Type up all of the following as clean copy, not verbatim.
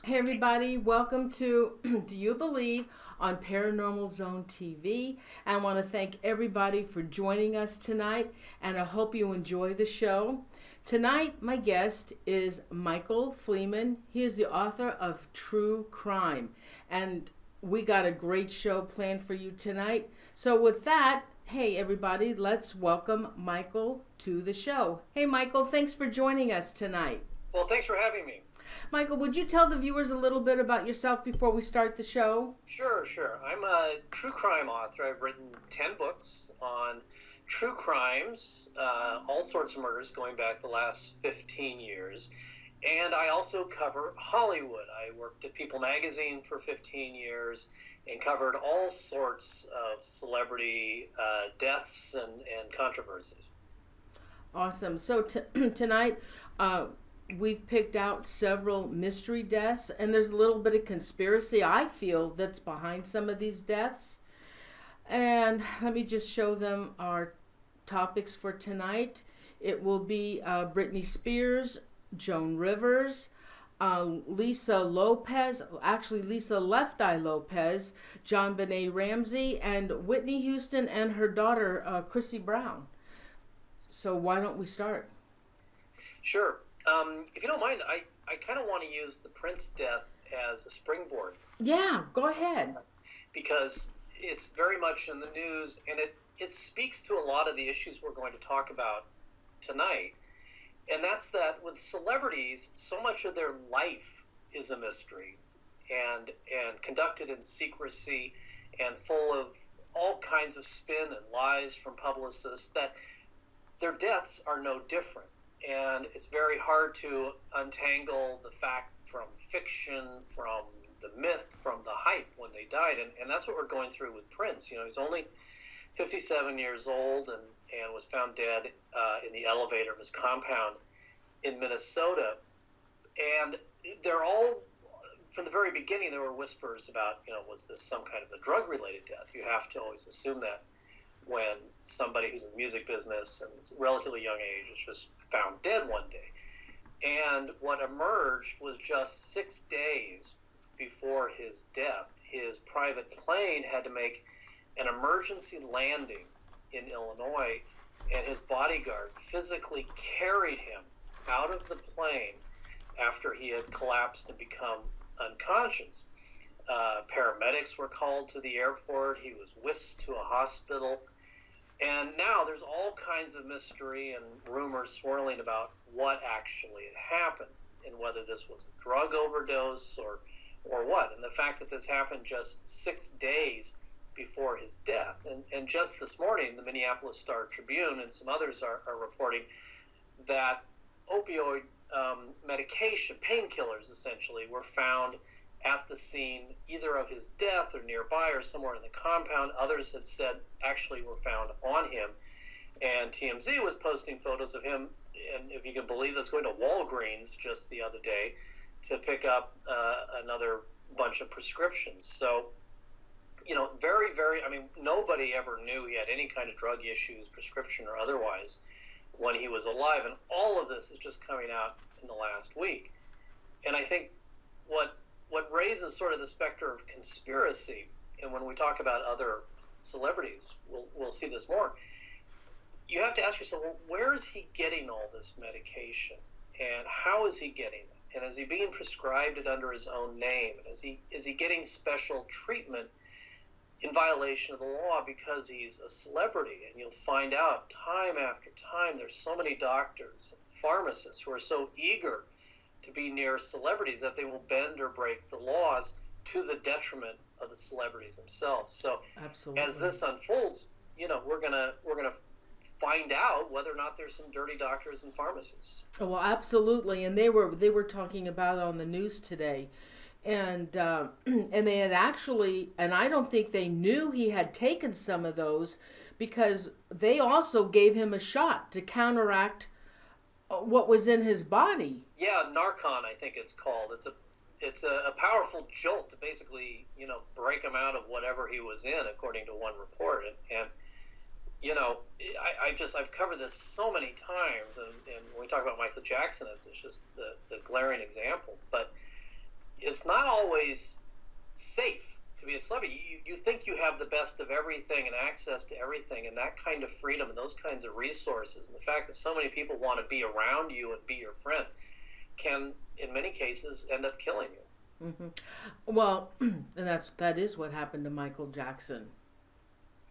Hey everybody, welcome to Do You Believe on Paranormal Zone TV. I want to thank everybody for joining us tonight, and I hope you enjoy the show. Tonight, my guest is Michael Fleeman. He is the author of True Crime, and we got a great show planned for you tonight. So with that, hey everybody, let's welcome Michael to the show. Hey Michael, thanks for joining us tonight. Well, thanks for having me. Michael, would you tell the viewers a little bit about yourself before we start the show? Sure. I'm a true crime author. I've written 10 books on true crimes, all sorts of murders going back the last 15 years. And I also cover Hollywood. I worked at People magazine for 15 years and covered all sorts of celebrity deaths and controversies. Awesome. So tonight, we've picked out several mystery deaths, and there's a little bit of conspiracy, I feel, that's behind some of these deaths. And let me just show them our topics for tonight. It will be Britney Spears, Joan Rivers, Lisa Lopez, actually Lisa Left Eye Lopez, John Benet Ramsey, and Whitney Houston and her daughter, Chrissy Brown. So why don't we start? Sure. If you don't mind, I kind of want to use the Prince death as a springboard. Yeah, go ahead. Because it's very much in the news, and it speaks to a lot of the issues we're going to talk about tonight. And that's that with celebrities, so much of their life is a mystery and conducted in secrecy and full of all kinds of spin and lies from publicists, that their deaths are no different. And it's very hard to untangle the fact from fiction, from the myth, from the hype when they died. And that's what we're going through with Prince. You know, he's only 57 years old and was found dead in the elevator of his compound in Minnesota. And they're all, from the very beginning, there were whispers about, was this some kind of a drug-related death? You have to always assume that when somebody who's in the music business and is a relatively young age is just found dead one day. And what emerged was just 6 days before his death, his private plane had to make an emergency landing in Illinois, and his bodyguard physically carried him out of the plane after he had collapsed and become unconscious. Paramedics were called to the airport. He was whisked to a hospital. And now there's all kinds of mystery and rumors swirling about what actually had happened and whether this was a drug overdose or what. And the fact that this happened just 6 days before his death. And just this morning, the Minneapolis Star-Tribune and some others are reporting that opioid medication, painkillers essentially, were found at the scene either of his death or nearby or somewhere in the compound. Others had said actually were found on him. And TMZ was posting photos of him, and if you can believe this, going to Walgreens just the other day to pick up another bunch of prescriptions. So, very, very, nobody ever knew he had any kind of drug issues, prescription or otherwise, when he was alive. And all of this is just coming out in the last week. And I think what raises sort of the specter of conspiracy, and when we talk about other celebrities, we'll see this more, you have to ask yourself, well, where is he getting all this medication? And how is he getting it? And is he being prescribed it under his own name? And is he getting special treatment in violation of the law because he's a celebrity? And you'll find out time after time, there's so many doctors and pharmacists who are so eager to be near celebrities that they will bend or break the laws to the detriment of the celebrities themselves. So Absolutely. As this unfolds, we're gonna find out whether or not there's some dirty doctors and pharmacists. Oh, well, absolutely. And they were talking about it on the news today. And they had actually, and I don't think they knew he had taken some of those, because they also gave him a shot to counteract what was in his body. Yeah, Narcan, I think it's called. It's a powerful jolt to basically, break him out of whatever he was in, according to one report. And I've covered this so many times, and when we talk about Michael Jackson, it's just the glaring example. But it's not always safe to be a celebrity. You think you have the best of everything and access to everything, and that kind of freedom and those kinds of resources, and the fact that so many people want to be around you and be your friend can, in many cases, end up killing you. Mm-hmm. Well, and that is what happened to Michael Jackson.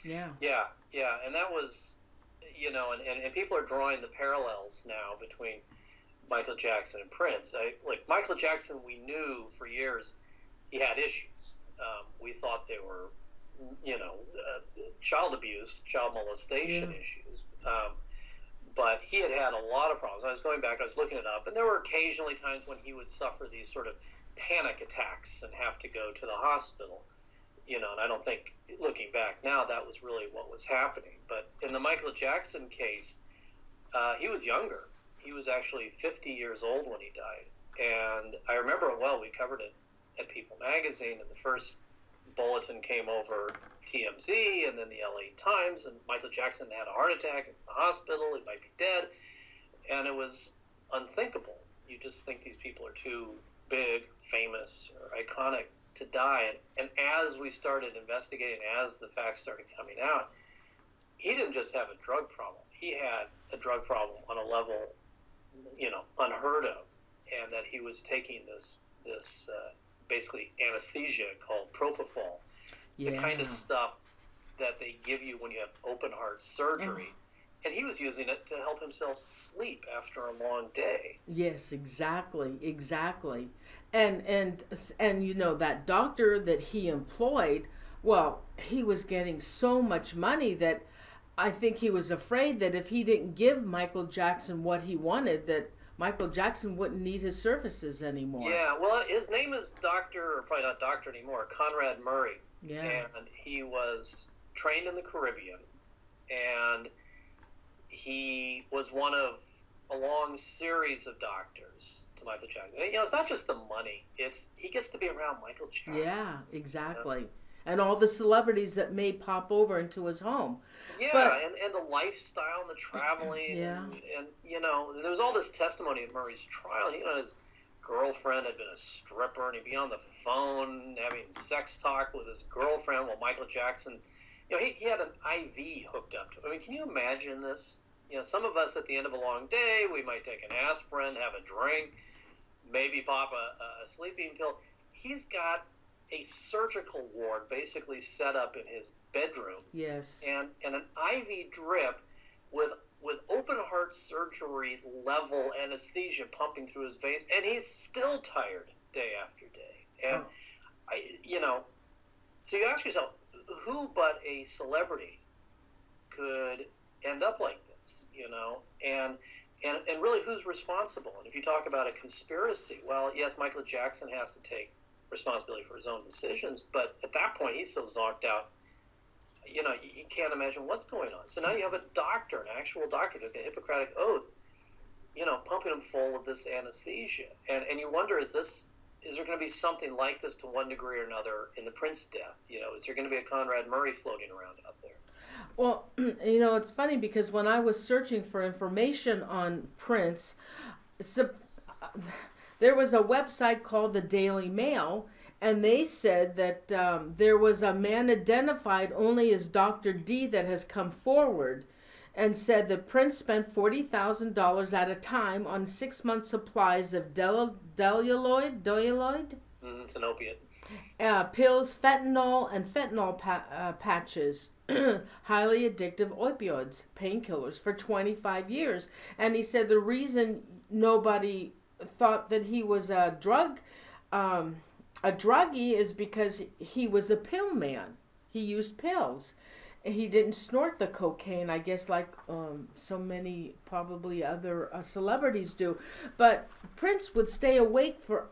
Yeah. Yeah, and that was, and people are drawing the parallels now between Michael Jackson and Prince. Like Michael Jackson, we knew for years he had issues. We thought they were, child abuse, child molestation issues. But he had a lot of problems. I was going back, I was looking it up, and there were occasionally times when he would suffer these sort of panic attacks and have to go to the hospital. And I don't think, looking back now, that was really what was happening. But in the Michael Jackson case, he was younger. He was actually 50 years old when he died. And I remember it well. We covered it at People Magazine, and the first bulletin came over TMZ and then the LA Times, and Michael Jackson had a heart attack in the hospital. He might be dead. And it was unthinkable. You just think these people are too big, famous, or iconic to die. And as we started investigating, as the facts started coming out, he didn't just have a drug problem. He had a drug problem on a level, unheard of, and that he was taking this basically anesthesia called propofol, the kind of stuff that they give you when you have open heart surgery. And he was using it to help himself sleep after a long day. Yes, exactly. And that doctor that he employed, well, he was getting so much money that I think he was afraid that if he didn't give Michael Jackson what he wanted, that Michael Jackson wouldn't need his services anymore. Yeah, well, his name is Dr., or probably not doctor anymore, Conrad Murray. Yeah. And he was trained in the Caribbean, and he was one of a long series of doctors to Michael Jackson. It's not just the money. He gets to be around Michael Jackson. Yeah, exactly. And all the celebrities that may pop over into his home. Yeah, and the lifestyle and the traveling. Yeah. And there was all this testimony at Murray's trial. His girlfriend had been a stripper, and he'd be on the phone having sex talk with his girlfriend while Michael Jackson, he had an IV hooked up to him. I mean, can you imagine this? Some of us at the end of a long day, we might take an aspirin, have a drink, maybe pop a sleeping pill. He's got a surgical ward basically set up in his bedroom. Yes. And an IV drip with open heart surgery level anesthesia pumping through his veins, and he's still tired day after day. And so you ask yourself, who but a celebrity could end up like this, and really who's responsible? And if you talk about a conspiracy, well, yes, Michael Jackson has to take responsibility for his own decisions, but at that point he's so zonked out, you can't imagine what's going on. So now you have a doctor, an actual doctor, took a Hippocratic oath, pumping him full of this anesthesia, and you wonder, is there going to be something like this to one degree or another in the Prince death? Is there going to be a Conrad Murray floating around out there? Well, it's funny because when I was searching for information on Prince, there was a website called the Daily Mail, and they said that there was a man identified only as Dr. D that has come forward and said that Prince spent $40,000 at a time on 6 month supplies of celluloid, It's an opiate. Pills, fentanyl, and fentanyl patches. Highly addictive opioids, painkillers, for 25 years. And he said the reason nobody thought that he was a druggie is because he was a pill man. He used pills. He didn't snort the cocaine, I guess, like so many probably other celebrities do. But Prince would stay awake for,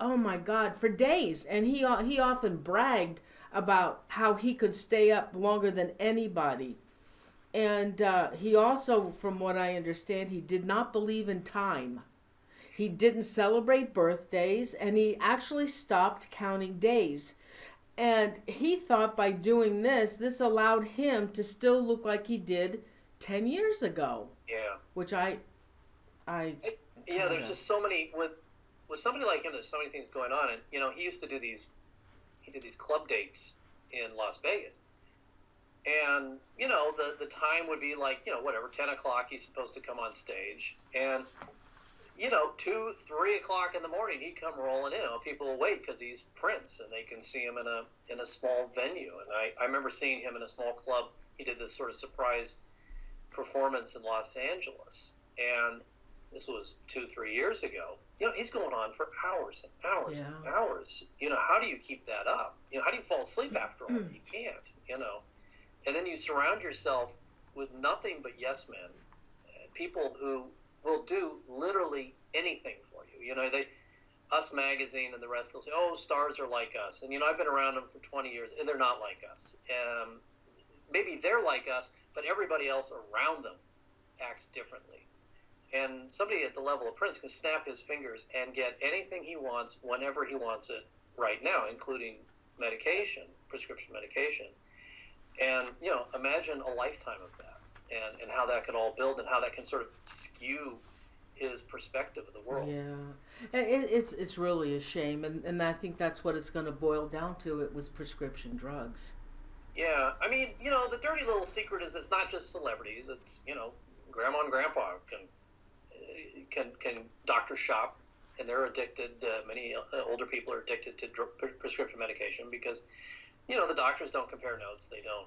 oh my God, for days. And he often bragged about how he could stay up longer than anybody. And he also, from what I understand, he did not believe in time. He didn't celebrate birthdays, and he actually stopped counting days. And he thought by doing this allowed him to still look like he did 10 years ago. Yeah. Which there's just so many with somebody like him, there's so many things going on, and he used to do these. He did these club dates in Las Vegas, and the time would be like whatever 10 o'clock. He's supposed to come on stage, and 2, 3 o'clock in the morning, he'd come rolling in. People will wait because he's Prince, and they can see him in a small venue. And I remember seeing him in a small club. He did this sort of surprise performance in Los Angeles, and this was 2-3 years ago. He's going on for hours and hours and hours. How do you keep that up? How do you fall asleep after all? You can't. And then you surround yourself with nothing but yes men, people who will do literally anything for you. Us Magazine and the rest, they'll say, oh, stars are like us. And, I've been around them for 20 years, and they're not like us. Maybe they're like us, but everybody else around them acts differently. And somebody at the level of Prince can snap his fingers and get anything he wants whenever he wants it right now, including medication, prescription medication. And, imagine a lifetime of that and how that can all build and how that can sort of skew his perspective of the world. Yeah, it's really a shame, and I think that's what it's going to boil down to. It was prescription drugs. Yeah, I mean, the dirty little secret is it's not just celebrities. It's grandma and grandpa can doctor shop, and they're addicted. Many older people are addicted to prescription medication because the doctors don't compare notes. They don't.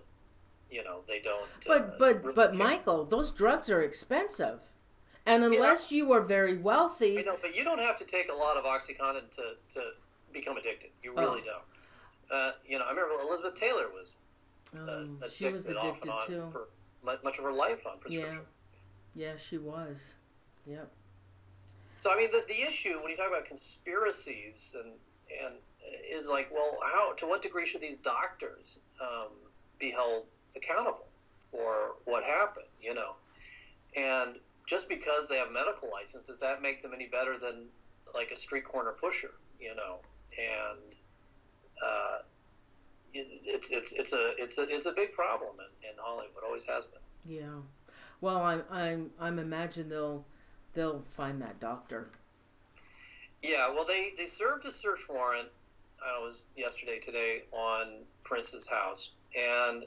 They don't. But Michael, those drugs are expensive. And unless you are very wealthy... I know, but you don't have to take a lot of OxyContin to become addicted. You really don't. I remember Elizabeth Taylor was addicted, she was addicted off and on too. for much of her life on prescription. Yeah, she was. Yep. So, I mean, the issue, when you talk about conspiracies, and is like, well, to what degree should these doctors be held accountable for what happened, And just because they have medical license, does that make them any better than like a street corner pusher, And it's a big problem in Hollywood, always has been. Yeah. Well, I'm imagine they'll find that doctor. Yeah. Well, they served a search warrant. It was today on Prince's house, and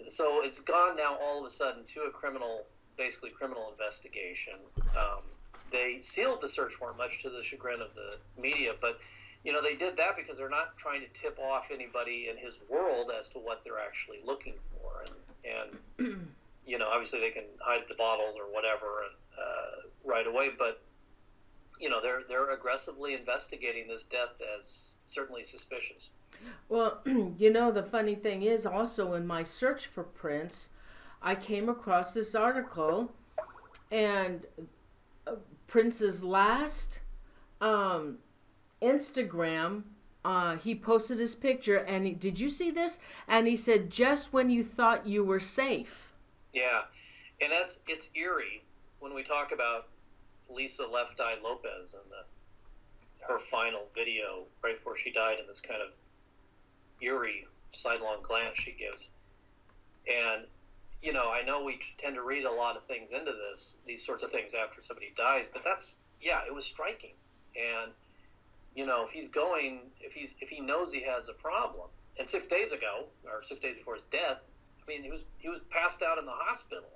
so it's gone now all of a sudden to a criminal investigation. They sealed the search warrant, much to the chagrin of the media, but they did that because they're not trying to tip off anybody in his world as to what they're actually looking for, and obviously they can hide the bottles or whatever right away, but they're aggressively investigating this death as certainly suspicious. Well, the funny thing is, also in my search for Prince, I came across this article, and Prince's last Instagram, he posted his picture, and did you see this? And he said, "Just when you thought you were safe." Yeah, and it's eerie when we talk about Lisa Left Eye Lopez and her final video right before she died, and this kind of eerie sidelong glance she gives. And I know we tend to read a lot of things into these sorts of things after somebody dies, but it was striking. And if he knows he has a problem, and 6 days ago, or 6 days before his death, I mean, he was passed out in the hospital.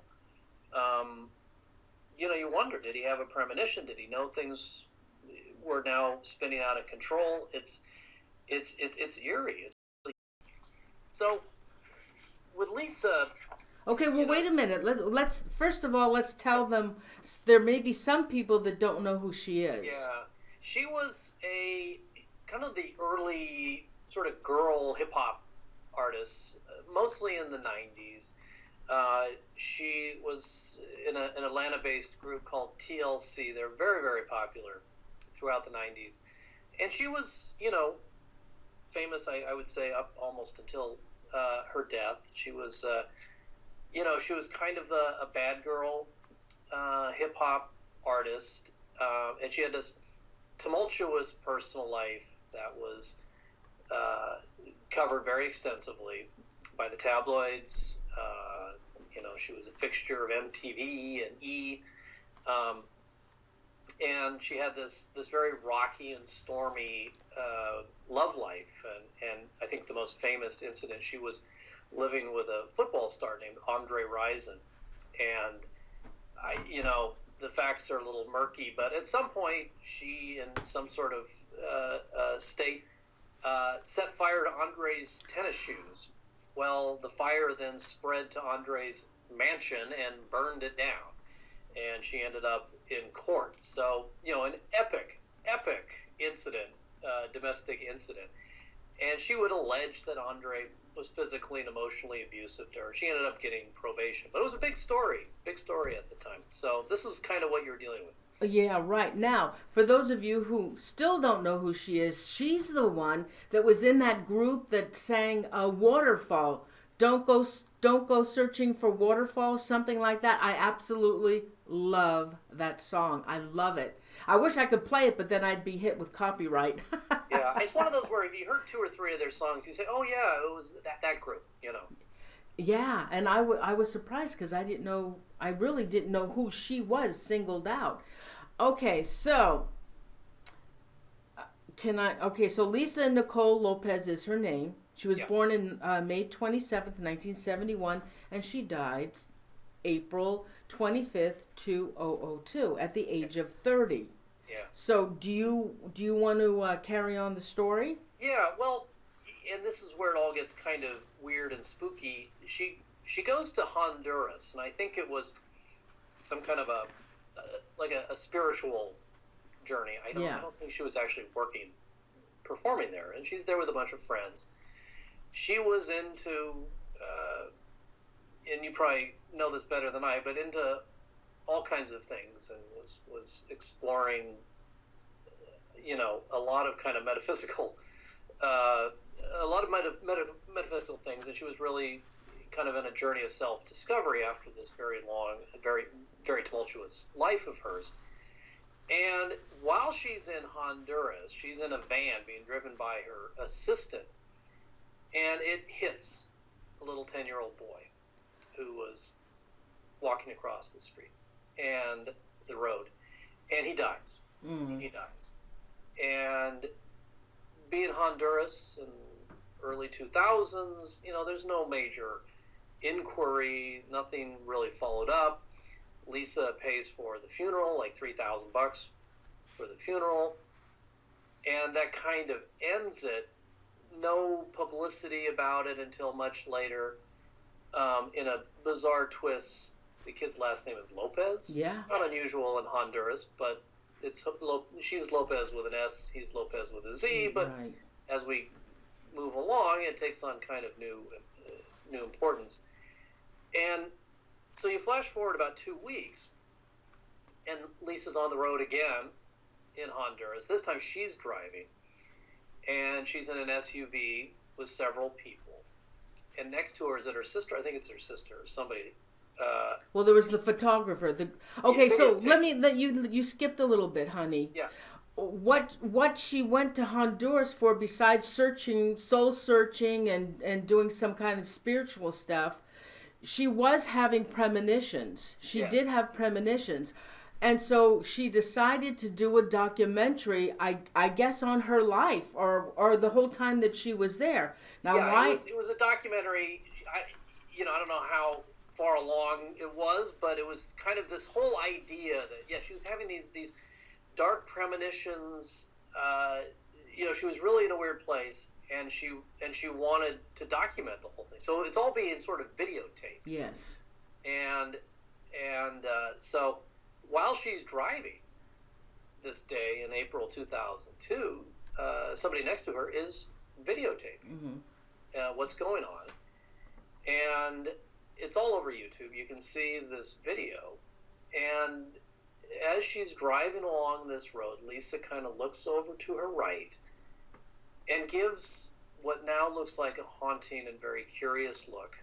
You wonder, did he have a premonition? Did he know things were now spinning out of control? It's eerie. So with Lisa. Okay, well, wait a minute. Let's first of all, let's tell them there may be some people that don't know who she is. Yeah, she was a kind of the early sort of girl hip hop artist, mostly in the 90s. She was in an Atlanta-based group called TLC. They're very, very popular throughout the 90s. And she was, famous, I would say, up almost until her death. She was, she was kind of a bad girl hip-hop artist. And she had this tumultuous personal life that was covered very extensively by the tabloids. She was a fixture of MTV and E. and she had this very rocky and stormy love life, and I think the most famous incident, she was living with a football star named Andre Rison, and the facts are a little murky, but at some point she, in some sort of state, set fire to Andre's tennis shoes. Well, the fire then spread to Andre's mansion and burned it down, and she ended up in court. So, an epic incident, domestic incident. And she would allege that Andre was physically and emotionally abusive to her. She ended up getting probation. But it was a big story at the time. So this is kind of what you're dealing with. Yeah, right. Now, for those of you who still don't know who she is, she's the one that was in that group that sang Waterfall. Don't go searching for waterfalls, something like that. I absolutely love that song. I love it. I wish I could play it, but then I'd be hit with copyright. Yeah, it's one of those where if you heard 2 or 3 of their songs, you say, "Oh yeah, it was that group," Yeah, and I was surprised because I really didn't know who she was singled out. Okay, so so Lisa Nicole Lopez is her name. She was born in May 27th, 1971, and she died April 25th, 2002, at the age of 30. Yeah. So do you want to carry on the story? Yeah, well, and this is where it all gets kind of weird and spooky. She goes to Honduras, and I think it was some kind of a spiritual journey. I don't think she was actually performing there, and she's there with a bunch of friends. She was into, and you probably know this better than I, but into all kinds of things, and was exploring, a lot of kind of metaphysical, metaphysical things, and she was really kind of in a journey of self-discovery after this very long, very, very tumultuous life of hers. And while she's in Honduras, she's in a van being driven by her assistant, and it hits a little 10-year-old boy who was walking across the street and the road, and he dies. He dies. And being Honduras in early 2000s, there's no major inquiry, nothing really followed up. Lisa pays for the funeral, like $3,000 for the funeral, and that kind of ends it. No publicity about it until much later. In a bizarre twist, the kid's last name is Lopez. Yeah. Not unusual in Honduras, but she's Lopez with an S, he's Lopez with a Z, but right. As we move along, it takes on kind of new importance. And so you flash forward about 2 weeks, and Lisa's on the road again in Honduras. This time she's driving, and she's in an SUV with several people. And next to her is her sister. I think it's her sister or somebody. Well, there was the photographer. You skipped a little bit, honey. Yeah. What she went to Honduras for, besides soul searching and doing some kind of spiritual stuff, she was having premonitions. She did have premonitions. And so she decided to do a documentary, I guess, on her life or the whole time that she was there. Now, why? It was a documentary. I don't know how far along it was, but it was kind of this whole idea that, she was having these dark premonitions. She was really in a weird place, and she wanted to document the whole thing. So it's all being sort of videotaped. Yes. And so while she's driving this day in April 2002, somebody next to her is videotaping what's going on. And it's all over YouTube. You can see this video. And as she's driving along this road, Lisa kind of looks over to her right and gives what now looks like a haunting and very curious look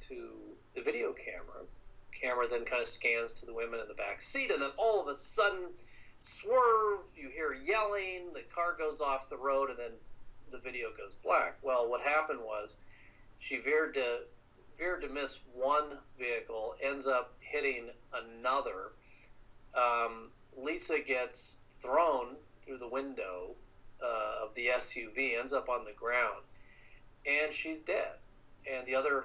to the video camera. Camera then kind of scans to the women in the back seat, and then all of a sudden, swerve, you hear yelling, the car goes off the road, and then the video goes black. Well, what happened was she veered to miss one vehicle, ends up hitting another. Lisa gets thrown through the window of the SUV, ends up on the ground, and she's dead. And the other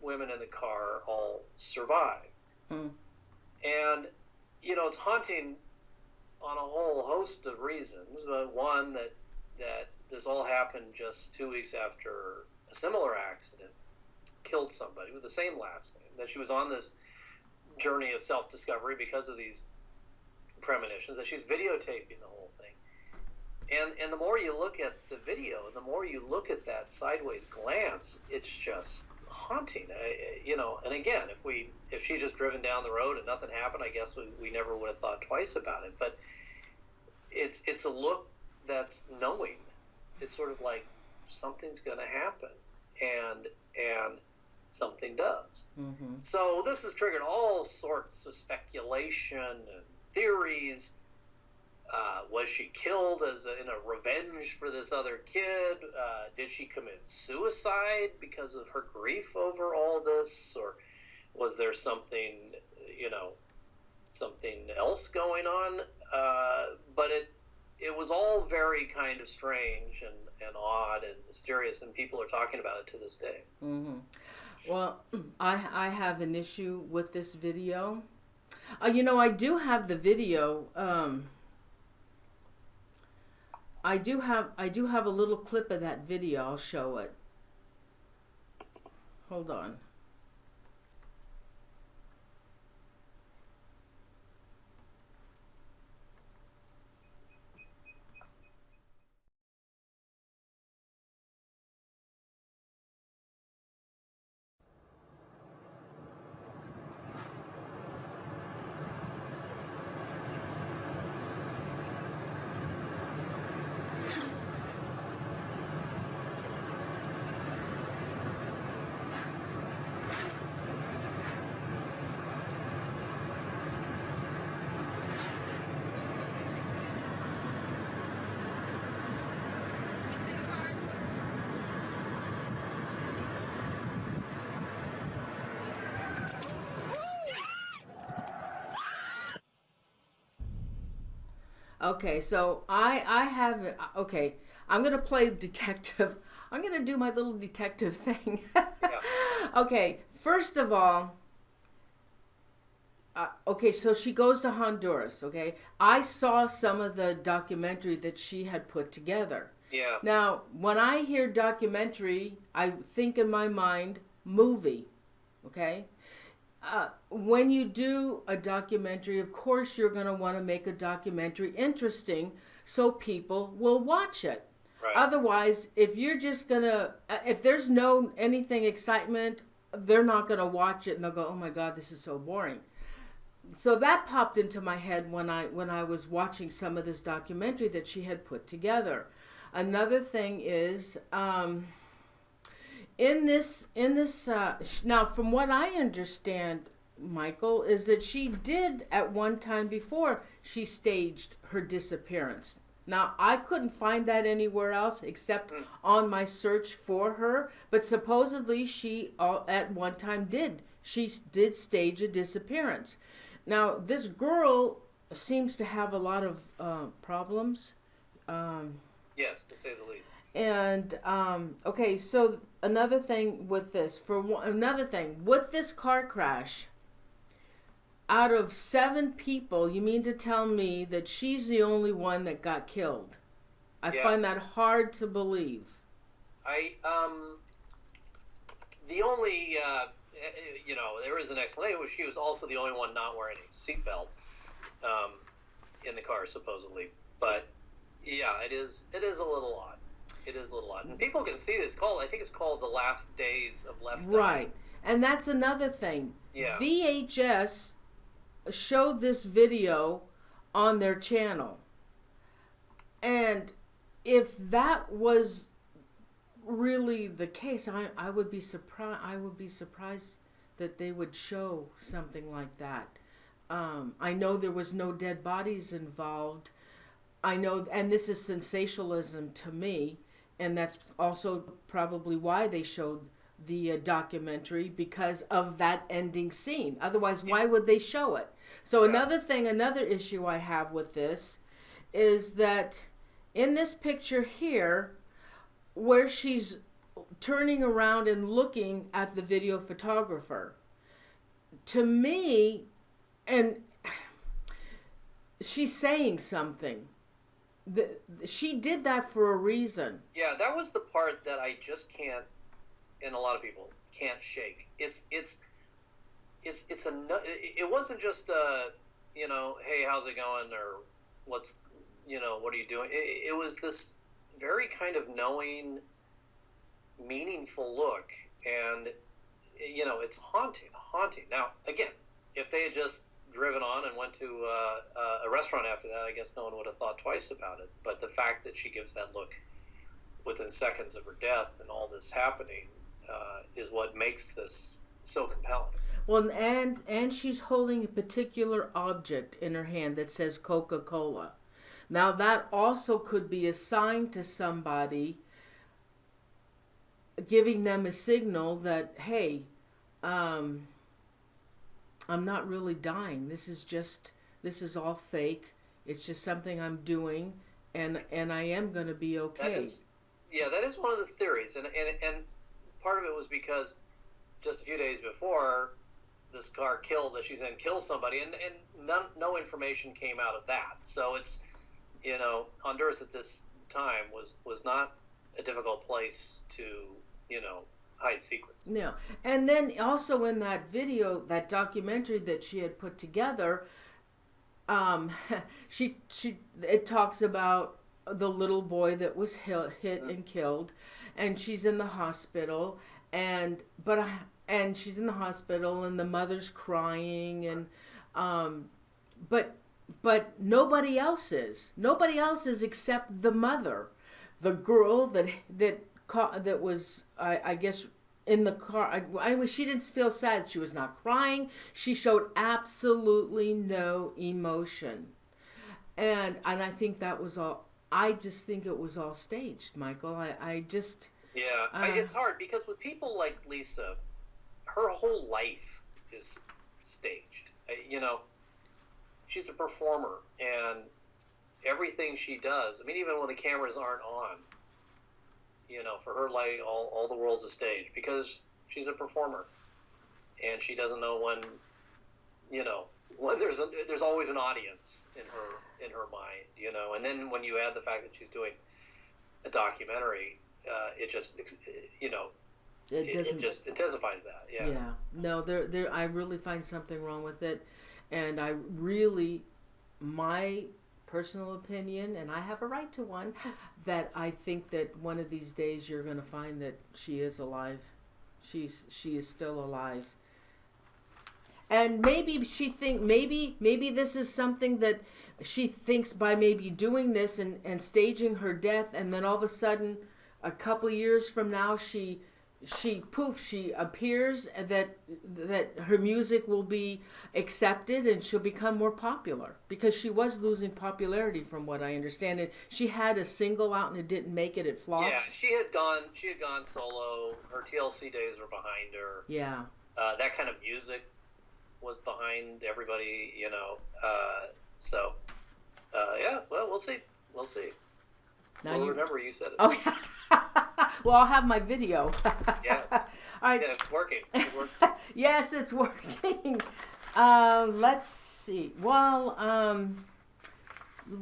women in the car all survive. And, it's haunting on a whole host of reasons. But one, that this all happened just 2 weeks after a similar accident killed somebody with the same last name, that she was on this journey of self-discovery because of these premonitions, that she's videotaping the whole thing. And the more you look at the video, and the more you look at that sideways glance, it's just haunting. And again, if she just driven down the road and nothing happened, I guess we never would have thought twice about it. But it's a look that's knowing. It's sort of like something's going to happen, and something does. So this has triggered all sorts of speculation and theories. Was she killed in a revenge for this other kid? Did she commit suicide because of her grief over all this? Or was there something else going on? But it was all very kind of strange and odd and mysterious, and people are talking about it to this day. Well, I have an issue with this video. I do have the video. I do have a little clip of that video. I'll show it. Hold on. Okay, so I have, okay, I'm going to play detective. I'm going to do my little detective thing. Okay, first of all, okay, so she goes to Honduras, okay? I saw some of the documentary that she had put together. Yeah. Now, when I hear documentary, I think in my mind, movie, okay? When you do a documentary, of course you're going to want to make a documentary interesting so people will watch it. Right. Otherwise, if you're just going to, if there's no anything excitement, they're not going to watch it and they'll go, oh my God, this is so boring. So that popped into my head when I was watching some of this documentary that she had put together. Another thing is, in this now, from what I understand, Michael, is that she did at one time before she staged her disappearance. Now, I couldn't find that anywhere else except on my search for her, but supposedly she at one time did. She did stage a disappearance. Now, this girl seems to have a lot of problems. Yes, to say the least. And okay, so another thing with this, with this car crash, out of 7 people, you mean to tell me that she's the only one that got killed? I find that hard to believe. The only there is an explanation. She was also the only one not wearing a seatbelt in the car, supposedly. But yeah, it is a little odd. It is a little odd. And people can see this called, I think it's called The Last Days of Left Eye. Right. And that's another thing. Yeah. VHS showed this video on their channel. And if that was really the case, I would be surprised that they would show something like that. I know there was no dead bodies involved. I know, and this is sensationalism to me, and that's also probably why they showed the documentary, because of that ending scene. Otherwise, why would they show it? So Yeah. another issue I have with this is that in this picture here, where she's turning around and looking at the video photographer, to me, and she's saying something. She did that for a reason. Yeah, that was the part that I just can't, and a lot of people can't shake. It wasn't just hey, how's it going, or what are you doing? It was this very kind of knowing, meaningful look, and it's haunting. Now, again, if they had just driven on and went to a restaurant after that, I guess no one would have thought twice about it. But the fact that she gives that look within seconds of her death and all this happening is what makes this so compelling. Well, and she's holding a particular object in her hand that says Coca-Cola. Now that also could be a sign to somebody, giving them a signal that, hey, I'm not really dying. This is all fake. It's just something I'm doing, and I am going to be okay. That is one of the theories, and part of it was because just a few days before, this car that she's in kills somebody, and no information came out of that. So it's, Honduras at this time was not a difficult place to, hide secrets. Yeah. And then also in that video, that documentary that she had put together, it talks about the little boy that was hit and killed, and she's in the hospital, and she's in the hospital, and the mother's crying, and but nobody else is except the mother, the girl that was I guess in the car. She didn't feel sad. She was not crying. She showed absolutely no emotion, and I think that was all. I just think it was all staged, Michael. It's hard because with people like Lisa, her whole life is staged. She's a performer, and everything she does, I mean, even when the cameras aren't on, for her, like, all the world's a stage because she's a performer, and she doesn't know when there's always an audience in her mind, and then when you add the fact that she's doing a documentary, it just intensifies that. Yeah. No, I really find something wrong with it, and my personal opinion, and I have a right to one, that I think that one of these days you're going to find that she is alive. She is still alive. And maybe maybe this is something that she thinks by maybe doing this and staging her death, and then all of a sudden, a couple of years from now, she appears, that her music will be accepted and she'll become more popular, because she was losing popularity from what I understand. And she had a single out and it didn't make it flopped. Yeah, she had gone solo. Her TLC days were behind her. Yeah. That kind of music was behind everybody, well, we'll see. Now remember you said it. Oh, yeah. Well, I'll have my video. Yes. All right. Yeah, it's working. Yes, it's working. Let's see. Well,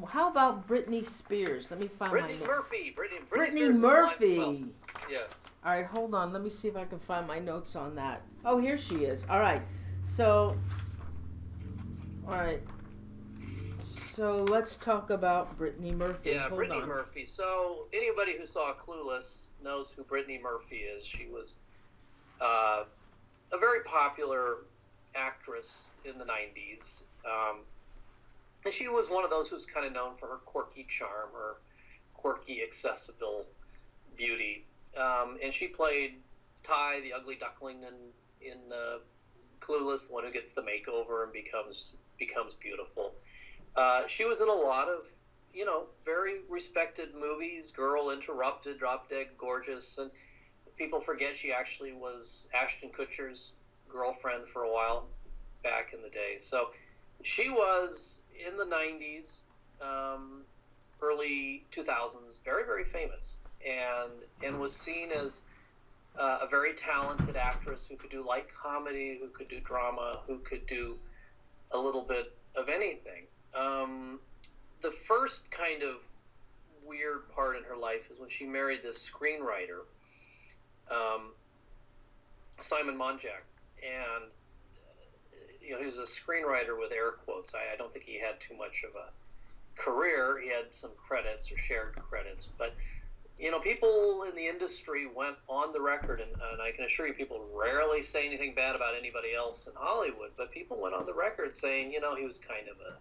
how about Britney Spears? Let me find Brittany Murphy. Brittany Murphy. Yeah. All right, hold on. Let me see if I can find my notes on that. Oh, here she is. All right. So let's talk about Brittany Murphy. Yeah, Brittany Murphy. So anybody who saw Clueless knows who Brittany Murphy is. She was a very popular actress in the 90s. And she was one of those who's kind of known for her quirky charm, her quirky, accessible beauty. And she played Ty, the ugly duckling, in Clueless, the one who gets the makeover and becomes beautiful. She was in a lot of, very respected movies. Girl Interrupted, Drop Dead Gorgeous, and people forget she actually was Ashton Kutcher's girlfriend for a while back in the day. So She was in the 90s, early 2000s, very, very famous, and was seen as a very talented actress who could do light comedy, who could do drama, who could do a little bit of anything. The first kind of weird part in her life is when she married this screenwriter, Simon Monjack, and he was a screenwriter with air quotes. I don't think he had too much of a career. He had some credits or shared credits, but people in the industry went on the record, and I can assure you, people rarely say anything bad about anybody else in Hollywood, but people went on the record saying, he was kind of a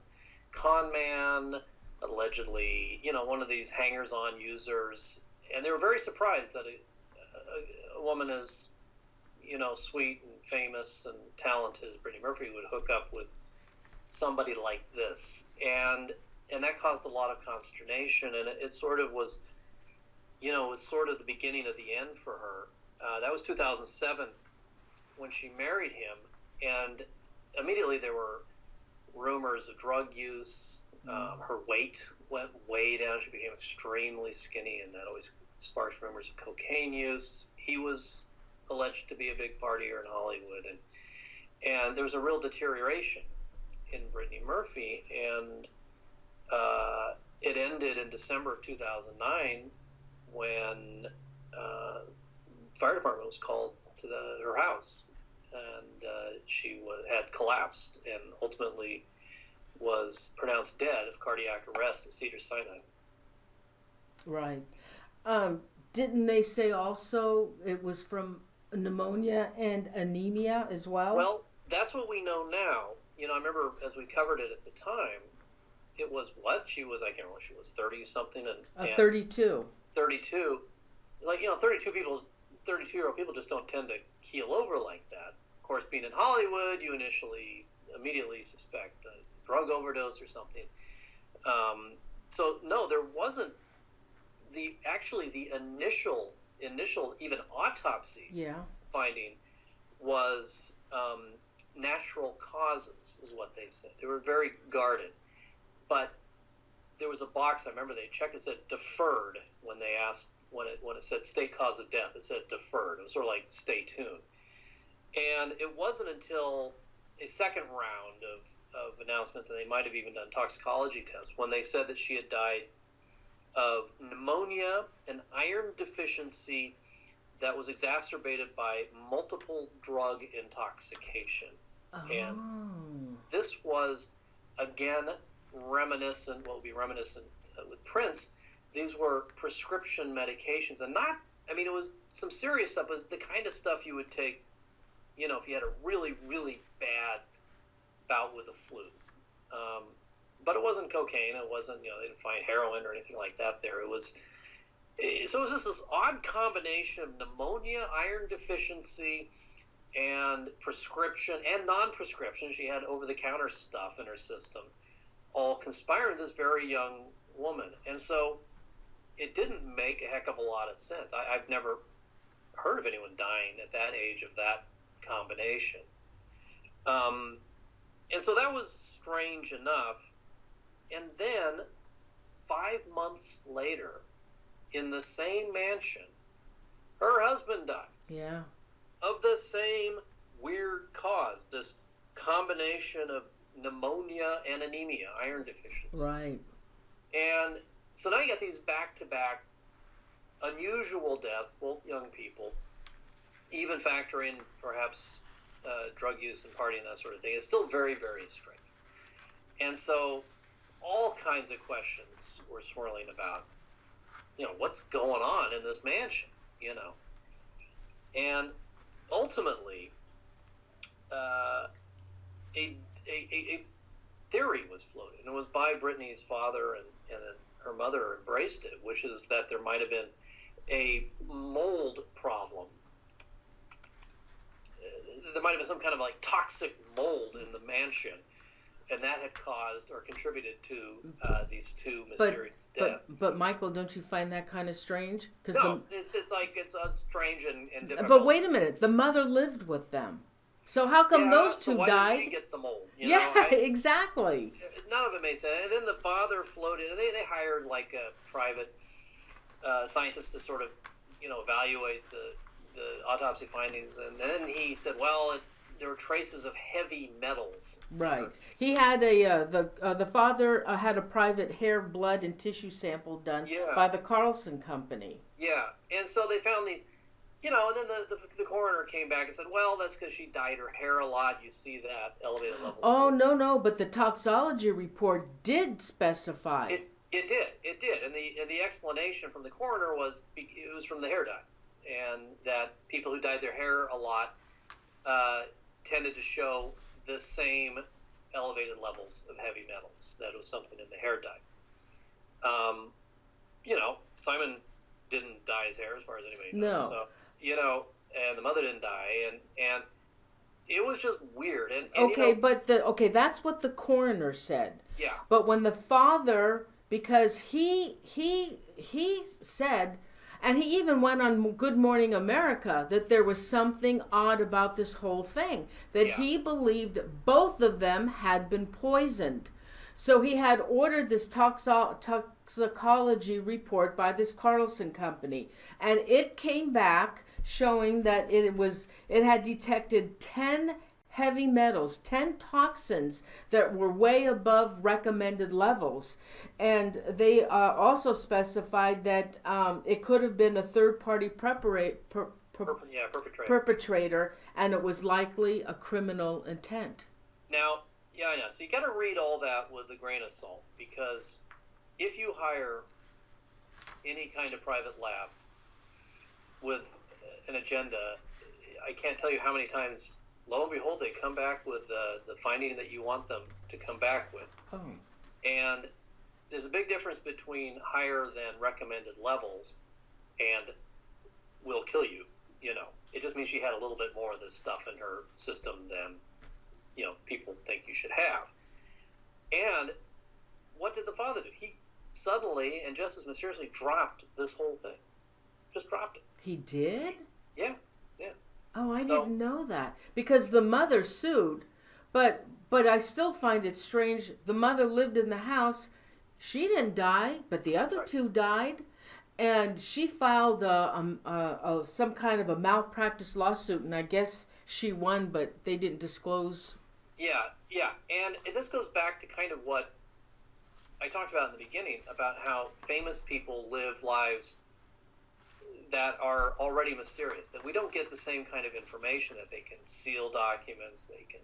con man, allegedly, one of these hangers-on users, and they were very surprised that a woman as, sweet and famous and talented as Brittany Murphy would hook up with somebody like this, and that caused a lot of consternation, and it sort of was, it was sort of the beginning of the end for her. That was 2007 when she married him, and immediately there were rumors of drug use. Her weight went way down. She became extremely skinny, and that always sparks rumors of cocaine use. He was alleged to be a big partier in Hollywood, and there was a real deterioration in Brittany Murphy, and it ended in December of 2009 when fire department was called to her house, and she had collapsed and ultimately was pronounced dead of cardiac arrest at Cedars-Sinai. Right. Didn't they say also it was from pneumonia and anemia as well? Well, that's what we know now. I remember as we covered it at the time, it was what? She was, I can't remember, she was 30-something. And 32. 32. It's like, 32-year-old people just don't tend to keel over like that. Of course, being in Hollywood, you immediately suspect a drug overdose or something. So, no, there wasn't the initial even autopsy finding was natural causes, is what they said. They were very guarded. But there was a box, I remember they checked, it said deferred when they asked, when it said state cause of death, it said deferred. It was sort of like stay tuned. And it wasn't until a second round of announcements, and they might have even done toxicology tests, when they said that she had died of pneumonia and iron deficiency that was exacerbated by multiple drug intoxication. Oh. And this was, again, reminiscent with Prince. These were prescription medications, and it was some serious stuff. It was the kind of stuff you would take, if you had a really, really bad bout with the flu. But it wasn't cocaine. It wasn't, they didn't find heroin or anything like that there. It was just this odd combination of pneumonia, iron deficiency, and prescription and non-prescription. She had over-the-counter stuff in her system, all conspiring this very young woman. And so it didn't make a heck of a lot of sense. I've never heard of anyone dying at that age of that combination. And so that was strange enough. And then 5 months later, in the same mansion, her husband dies. Yeah. Of the same weird cause, this combination of pneumonia and anemia, iron deficiency. Right. And so now you got these back-to-back unusual deaths, both young people, even factoring perhaps drug use and partying, that sort of thing. It's still very, very strange. And so all kinds of questions were swirling about, what's going on in this mansion, And ultimately, a theory was floated, and it was by Brittany's father, and her mother embraced it, which is that there might have been a mold problem. There might have been some kind of toxic mold in the mansion, and that had caused or contributed to these two mysterious deaths. But Michael, don't you find that kind of strange? No, it's strange and difficult. But wait a minute, the mother lived with them. So how come those So two why died? did she get the mold? Exactly. None of it made sense. And then the father floated, and they hired like a private scientist to sort of, evaluate the autopsy findings. And then he said, well, there were traces of heavy metals. Right. He had the father had a private hair, blood, and tissue sample done by the Carlson Company. Yeah, and so they found these, and then the coroner came back and said, well, that's because she dyed her hair a lot. You see that elevated levels. Oh, no, but the toxology report did specify. It did, and the explanation from the coroner was it was from the hair dye, and that people who dyed their hair a lot tended to show the same elevated levels of heavy metals. That was something in the hair dye. Simon didn't dye his hair, as far as anybody knows. No. So, and the mother didn't die, and it was just weird. And okay, that's what the coroner said. Yeah. But when the father, because he said, and he even went on Good Morning America, that there was something odd about this whole thing, that he believed both of them had been poisoned. So he had ordered this toxicology report by this Carlson Company, and it came back showing that it had detected 10 heavy metals, 10 toxins that were way above recommended levels. And they also specified that it could have been a third-party perpetrator, and it was likely a criminal intent. Now, I know. So you got to read all that with a grain of salt, because if you hire any kind of private lab with an agenda, I can't tell you how many times, lo and behold, they come back with the finding that you want them to come back with. Oh. And there's a big difference between higher than recommended levels and will kill you. It just means she had a little bit more of this stuff in her system than people think you should have. And what did the father do? He suddenly and just as mysteriously dropped this whole thing. Just dropped it. He did? Yeah. Oh, I didn't know that. Because the mother sued, but I still find it strange. The mother lived in the house. She didn't die, but the other two died. And she filed some kind of a malpractice lawsuit, and I guess she won, but they didn't disclose. Yeah. And this goes back to kind of what I talked about in the beginning, about how famous people live lives that are already mysterious, that we don't get the same kind of information, that they can seal documents, they can,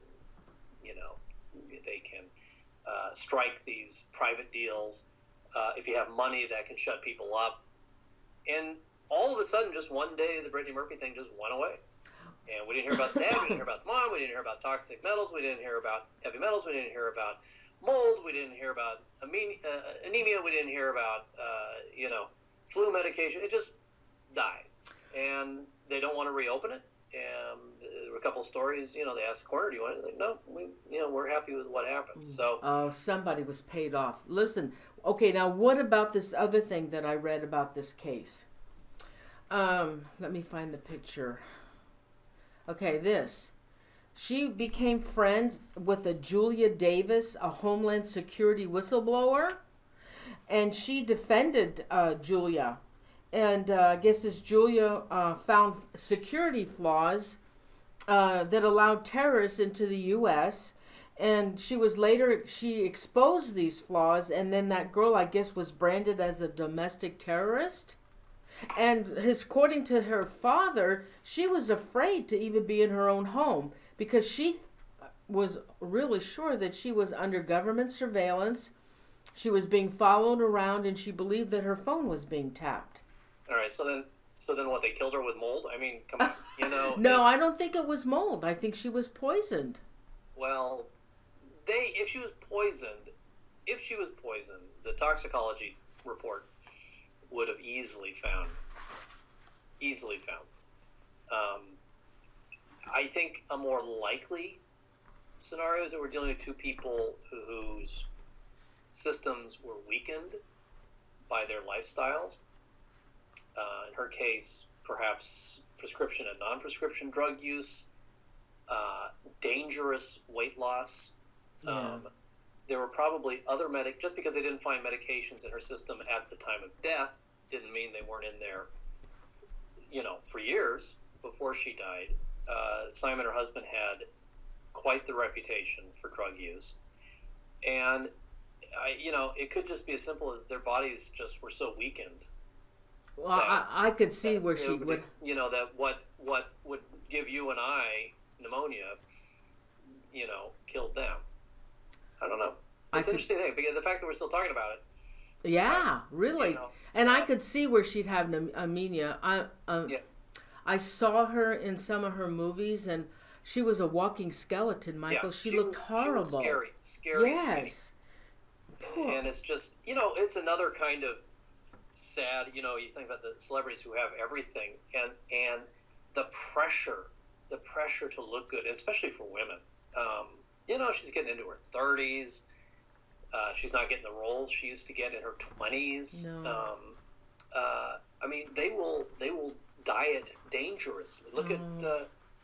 strike these private deals. If you have money, that can shut people up. And all of a sudden, just one day, the Brittany Murphy thing just went away. And we didn't hear about the dad, we didn't hear about the mom, we didn't hear about toxic metals, we didn't hear about heavy metals, we didn't hear about mold, we didn't hear about anemia, we didn't hear about, flu medication. It just died. And they don't want to reopen it. And there were a couple of stories, they asked the coroner, do you want it? Like, no, we're happy with what happened. So. Oh, somebody was paid off. Listen, okay, now what about this other thing that I read about this case? Let me find the picture. Okay, this. She became friends with a Julia Davis, a Homeland Security whistleblower, and she defended Julia. And I guess this Julia found security flaws that allowed terrorists into the U.S., and she exposed these flaws, and then that girl, I guess, was branded as a domestic terrorist. And according to her father, she was afraid to even be in her own home because she was really sure that she was under government surveillance. She was being followed around, and she believed that her phone was being tapped. All right, so then what, they killed her with mold? I mean, come on, No, I don't think it was mold. I think she was poisoned. Well, if she was poisoned, the toxicology report would have easily found this. I think a more likely scenario is that we're dealing with two people whose systems were weakened by their lifestyles. In her case, perhaps prescription and non-prescription drug use dangerous weight loss. Yeah. There were probably other just because they didn't find medications in her system at the time of death didn't mean they weren't in there, for years before she died. Simon, her husband, had quite the reputation for drug use. And, it could just be as simple as their bodies just were so weakened. Well, I could see where she would. That what would give you and I pneumonia, killed them. I don't know. It's an interesting thing, because the fact that we're still talking about it. Yeah, really. And I could see where she'd have anemia. I saw her in some of her movies, and she was a walking skeleton, Michael. Yeah, she looked horrible. She was scary. Yes. And it's just, it's another kind of sad, you think about the celebrities who have everything, and the pressure to look good, especially for women. She's getting into her 30s. She's not getting the roles she used to get in her 20s. No. They will diet dangerously. Look at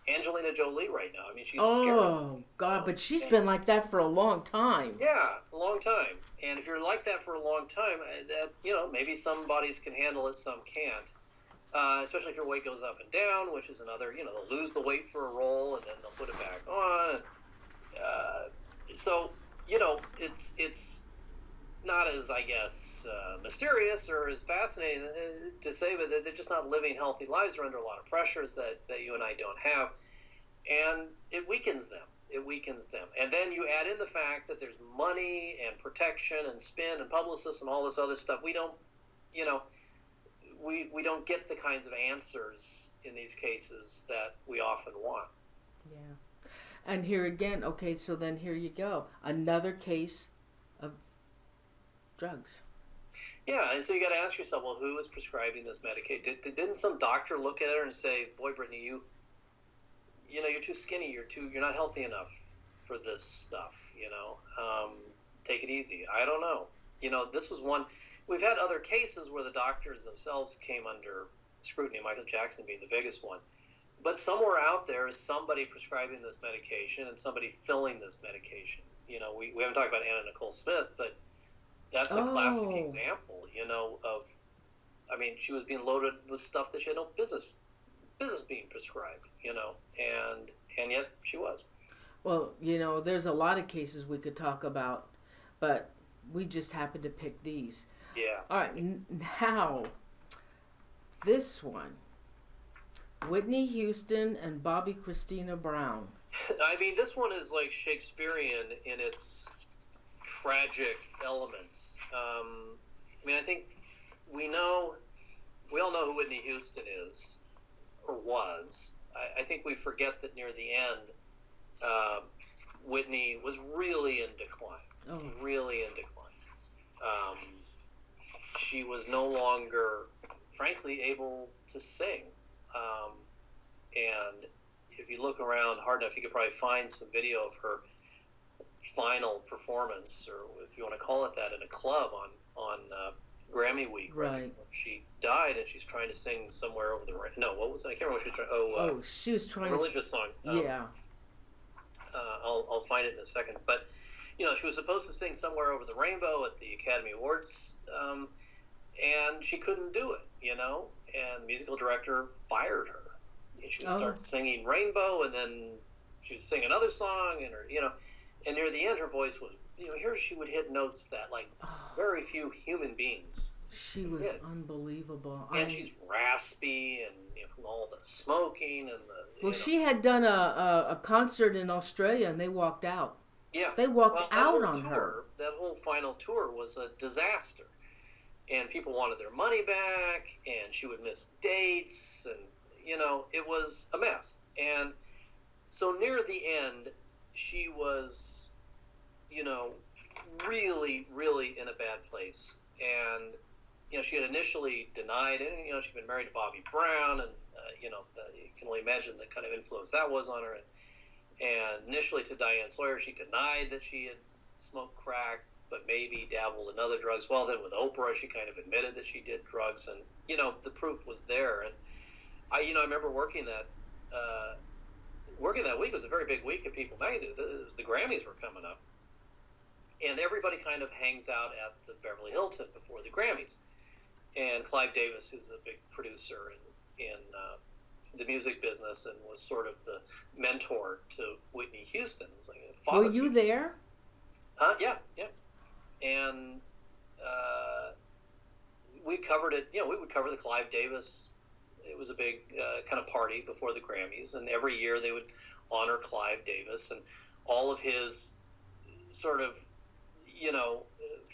Angelina Jolie right now. She's scary. Oh, God, but she's been like that for a long time. Yeah, a long time. And if you're like that for a long time, that maybe some bodies can handle it, some can't. Especially if your weight goes up and down, which is another, they'll lose the weight for a role and then they'll put it back on. So, it's not as, I guess, mysterious or as fascinating to say, but they're just not living healthy lives. They're under a lot of pressures that you and I don't have. And it weakens them. And then you add in the fact that there's money and protection and spin and publicists and all this other stuff. We don't, we don't get the kinds of answers in these cases that we often want. Yeah. And here again, okay, so then here you go. Another case of drugs. Yeah, and so you got to ask yourself, well, who is prescribing this medication? Didn't some doctor look at her and say, "Boy, Brittany, you're too skinny. You're not healthy enough for this stuff. Take it easy." I don't know. This was one. We've had other cases where the doctors themselves came under scrutiny. Michael Jackson being the biggest one. But somewhere out there is somebody prescribing this medication and somebody filling this medication. We haven't talked about Anna Nicole Smith, but that's a classic example, of, she was being loaded with stuff that she had no business being prescribed, and yet she was. Well, there's a lot of cases we could talk about, but we just happened to pick these. Yeah. All right, now, this one. Whitney Houston and Bobby Christina Brown. This one is like Shakespearean in its tragic elements. I think we all know who Whitney Houston is, or was. I think we forget that near the end, Whitney was really in decline. Really in decline. She was no longer, frankly, able to sing. And if you look around hard enough, you could probably find some video of her final performance, or if you want to call it that, in a club on Grammy Week. Right. She died, and she's trying to sing "Somewhere Over the Rainbow." No, what was that? I can't remember what she was trying. She was trying religious song. Yeah. I'll find it in a second, but she was supposed to sing "Somewhere Over the Rainbow" at the Academy Awards, and she couldn't do it. And the musical director fired her. She would start singing Rainbow, and then she would sing another song, and and near the end, her voice was, here she would hit notes that very few human beings. She was unbelievable. And she's raspy, and from all the smoking and the. Well, she had done a concert in Australia, and they walked out. Yeah, they walked out on her. That whole final tour was a disaster. And people wanted their money back, and she would miss dates, and, it was a mess. And so near the end, she was, really, really in a bad place. And, she had initially denied it. She'd been married to Bobby Brown, and, you can only imagine the kind of influence that was on her. And initially to Diane Sawyer, she denied that she had smoked crack, but maybe dabbled in other drugs. Well, then with Oprah, she kind of admitted that she did drugs, and the proof was there. And I remember working that working that week was a very big week at People Magazine. The Grammys were coming up, and everybody kind of hangs out at the Beverly Hilton before the Grammys. And Clive Davis, who's a big producer in the music business and was sort of the mentor to Whitney Houston, was like a father. Were you there? Yeah. And we covered it. We would cover the Clive Davis. It was a big kind of party before the Grammys, and every year they would honor Clive Davis and all of his sort of,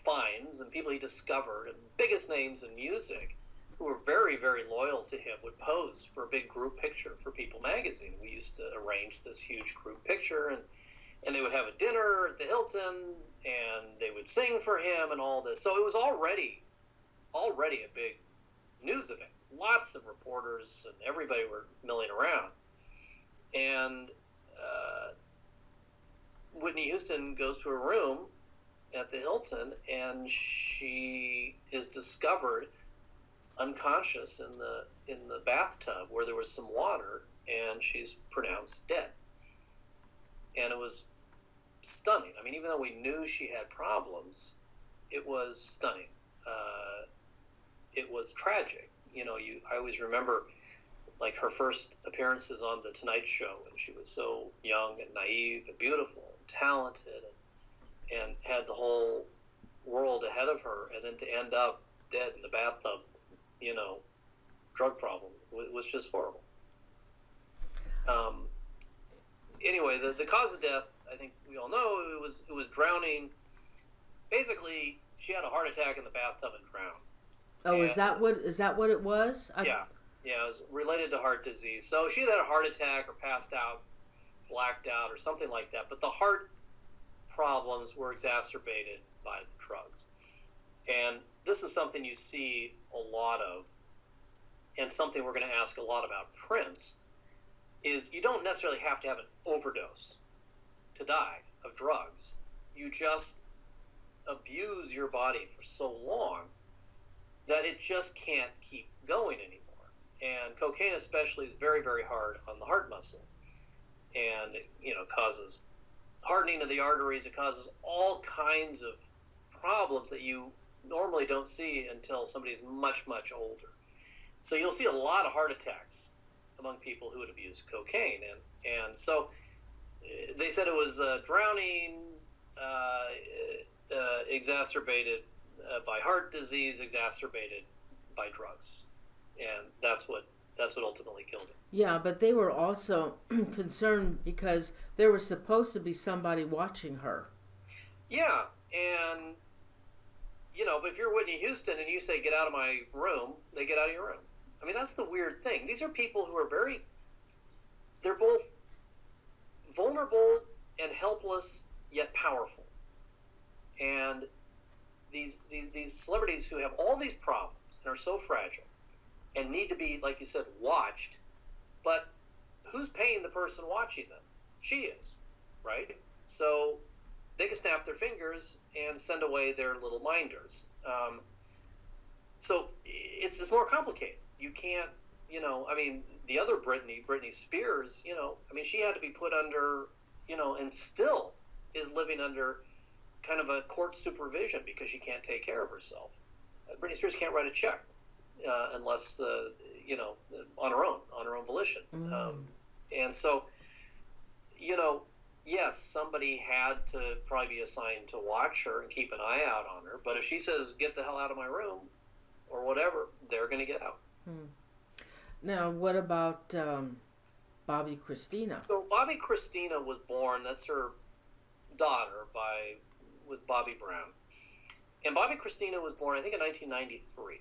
finds and people he discovered, and biggest names in music who were very, very loyal to him would pose for a big group picture for People Magazine. We used to arrange this huge group picture, and they would have a dinner at the Hilton, and they would sing for him and all this. So it was already a big news event. Lots of reporters and everybody were milling around. And Whitney Houston goes to her room at the Hilton, and she is discovered unconscious in the bathtub where there was some water, and she's pronounced dead. And it was stunning. I mean, even though we knew she had problems, it was stunning. It was tragic. I always remember like her first appearances on The Tonight Show, and she was so young and naive and beautiful and talented and had the whole world ahead of her, and then to end up dead in the bathtub, drug problem was just horrible. Anyway, the cause of death, I think we all know, it was drowning. Basically, she had a heart attack in the bathtub and drowned. Oh, and is that what it was? Yeah, it was related to heart disease. So she had a heart attack or passed out, blacked out, or something like that. But the heart problems were exacerbated by the drugs. And this is something you see a lot of, and something we're going to ask a lot about Prince, is you don't necessarily have to have an overdose to die of drugs. You just abuse your body for so long that it just can't keep going anymore. And cocaine especially is very, very hard on the heart muscle. And it, causes hardening of the arteries. It causes all kinds of problems that you normally don't see until somebody is much, much older. So you'll see a lot of heart attacks among people who would abuse cocaine. And so they said it was drowning, exacerbated by heart disease, exacerbated by drugs. And that's what ultimately killed him. Yeah, but they were also concerned because there was supposed to be somebody watching her. Yeah, and but if you're Whitney Houston and you say, get out of my room, they get out of your room. I mean, that's the weird thing. These are people who are they're both vulnerable and helpless, yet powerful. And these celebrities who have all these problems and are so fragile and need to be, like you said, watched, but who's paying the person watching them? She is, right? So they can snap their fingers and send away their little minders. So it's more complicated. You can't, the other Britney Spears, she had to be put under, and still is living under kind of a court supervision because she can't take care of herself. Britney Spears can't write a check unless, on her own volition. And so, yes, somebody had to probably be assigned to watch her and keep an eye out on her. But if she says, get the hell out of my room or whatever, they're going to get out. Now, what about Bobby Christina? So Bobby Christina was born, that's her daughter with Bobby Brown. And Bobby Christina was born, I think, in 1993,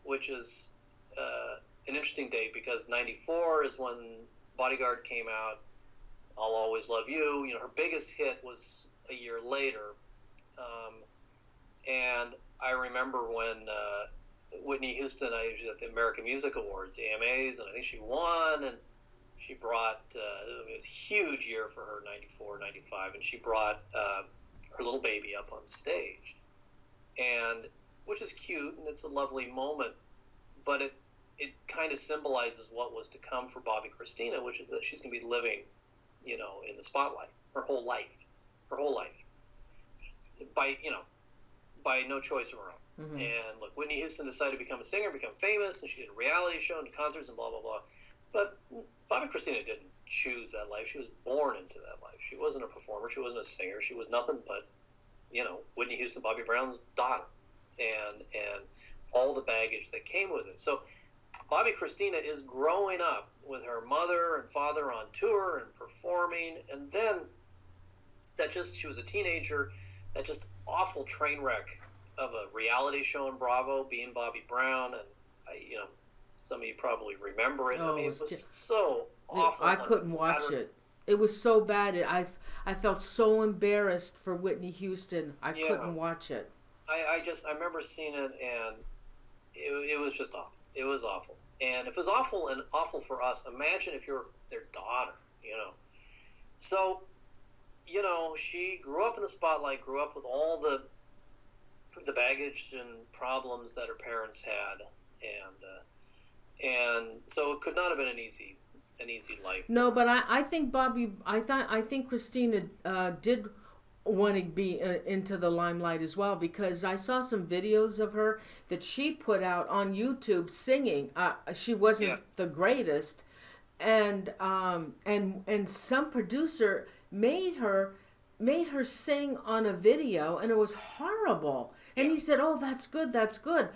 which is an interesting date because 94 is when Bodyguard came out. I'll Always Love You. Her biggest hit was a year later. And I remember when Whitney Houston, she was at the American Music Awards, AMAs, and I think she won, and she brought, it was a huge year for her, 94, 95, and she brought her little baby up on stage. And, which is cute, and it's a lovely moment, but it kind of symbolizes what was to come for Bobby Christina, which is that she's going to be living in the spotlight her whole life, by by no choice of her own. Mm-hmm. And look, Whitney Houston decided to become a singer, become famous, and she did a reality show and concerts and blah blah blah. But Bobby Christina didn't choose that life. She was born into that life. She wasn't a performer. She wasn't a singer. She was nothing but Whitney Houston, Bobby Brown's daughter, and all the baggage that came with it. So Bobby Christina is growing up with her mother and father on tour and performing, and then she was a teenager, that just awful train wreck of a reality show in Bravo, being Bobby Brown, and some of you probably remember it. Oh, it was so awful. I couldn't watch it. It was so bad. I felt so embarrassed for Whitney Houston. I couldn't watch it. I remember seeing it, and it was just awful. It was awful. And if it was awful for us, imagine if you're their daughter, So, she grew up in the spotlight, grew up with all the baggage and problems that her parents had, and so it could not have been an easy life. No, but I think I think Christina did want to be into the limelight as well, because I saw some videos of her that she put out on YouTube singing. She wasn't the greatest, and some producer made her sing on a video, and it was horrible. And he said, "Oh, that's good, that's good."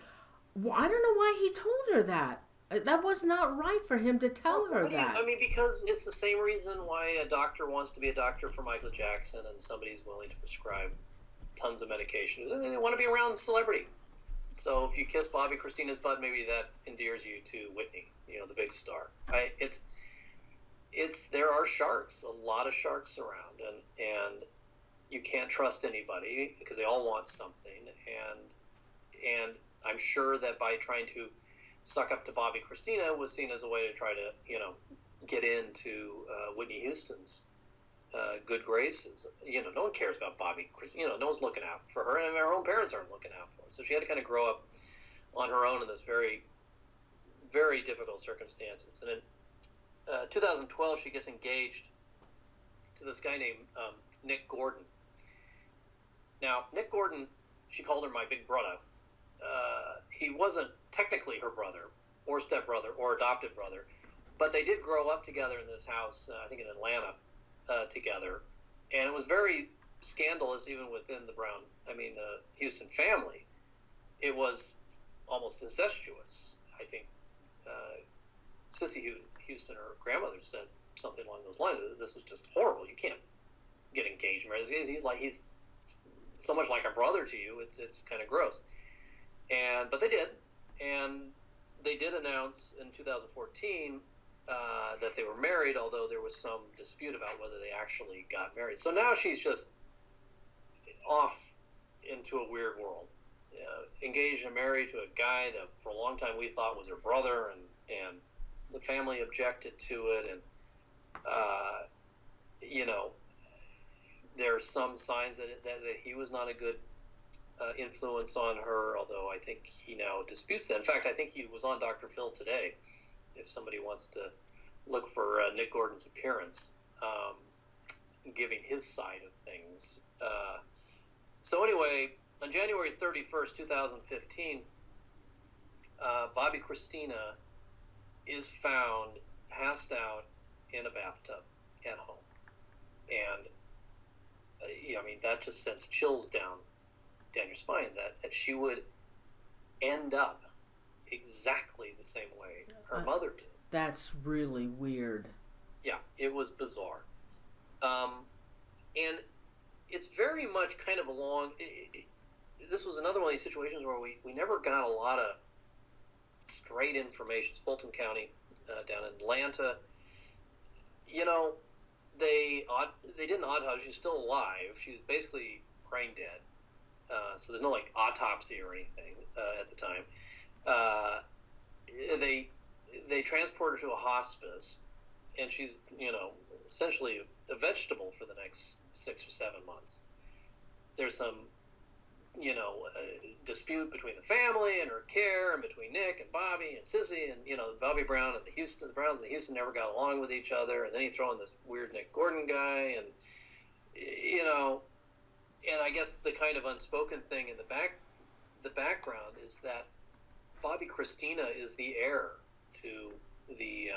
Well, I don't know why he told her that. That was not right for him to tell her that. Because it's the same reason why a doctor wants to be a doctor for Michael Jackson, and somebody's willing to prescribe tons of medications, and they want to be around a celebrity. So if you kiss Bobby Christina's butt, maybe that endears you to Whitney, the big star. There are sharks, a lot of sharks around, and you can't trust anybody because they all want something, and I'm sure that by trying to suck up to Bobby Christina was seen as a way to try to, get into Whitney Houston's good graces. No one cares about Bobby Christina. No one's looking out for her, and her own parents aren't looking out for her. So she had to kind of grow up on her own in this very, very difficult circumstances. And in 2012, she gets engaged to this guy named Nick Gordon. Now, Nick Gordon, she called her my big brother. He wasn't technically her brother or stepbrother or adopted brother, but they did grow up together in this house, I think in Atlanta, together. And it was very scandalous even within the Houston family. It was almost incestuous. I think Sissy Houston, her grandmother, said something along those lines. This was just horrible. You can't get engaged. He's so much like a brother to you. It's kind of gross. But they did, and they did announce in 2014 that they were married, although there was some dispute about whether they actually got married. So now she's just off into a weird world, engaged and married to a guy that for a long time we thought was her brother, and the family objected to it, and there are some signs that he was not a good influence on her, although I think he now disputes that. In fact, I think he was on Dr. Phil today, if somebody wants to look for Nick Gordon's appearance, giving his side of things. So anyway, on January 31st, 2015, Bobby Christina is found passed out in a bathtub at home. And, that just sends chills down your spine, that she would end up exactly the same way her mother did. That's really weird. Yeah, it was bizarre. And it's very much kind of this was another one of these situations where we never got a lot of straight information. It's Fulton County, down in Atlanta. They did an autopsy. She's still alive. She was basically brain dead. So there's no autopsy or anything at the time. They transport her to a hospice, and she's essentially a vegetable for the next 6 or 7 months. There's some dispute between the family and her care, and between Nick and Bobby and Sissy, and Bobby Brown and the Browns and the Houston never got along with each other, and then he throw in this weird Nick Gordon guy, and and I guess the kind of unspoken thing in the background is that Bobby Christina is the heir to the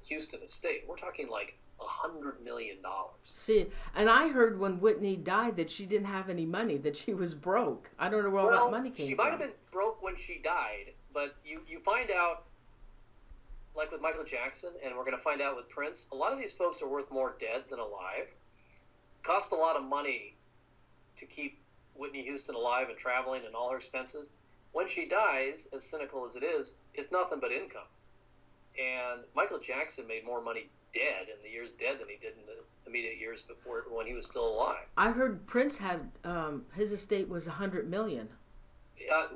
Houston estate. We're talking like $100 million. See, and I heard when Whitney died that she didn't have any money, that she was broke. I don't know where all that money came from. She might have been broke when she died, but you find out, like with Michael Jackson, and we're going to find out with Prince, a lot of these folks are worth more dead than alive. Cost a lot of money to keep Whitney Houston alive and traveling and all her expenses. When she dies, as cynical as it is, it's nothing but income. And Michael Jackson made more money dead in the years dead than he did in the immediate years before, when he was still alive. I heard Prince had his estate was $100 million.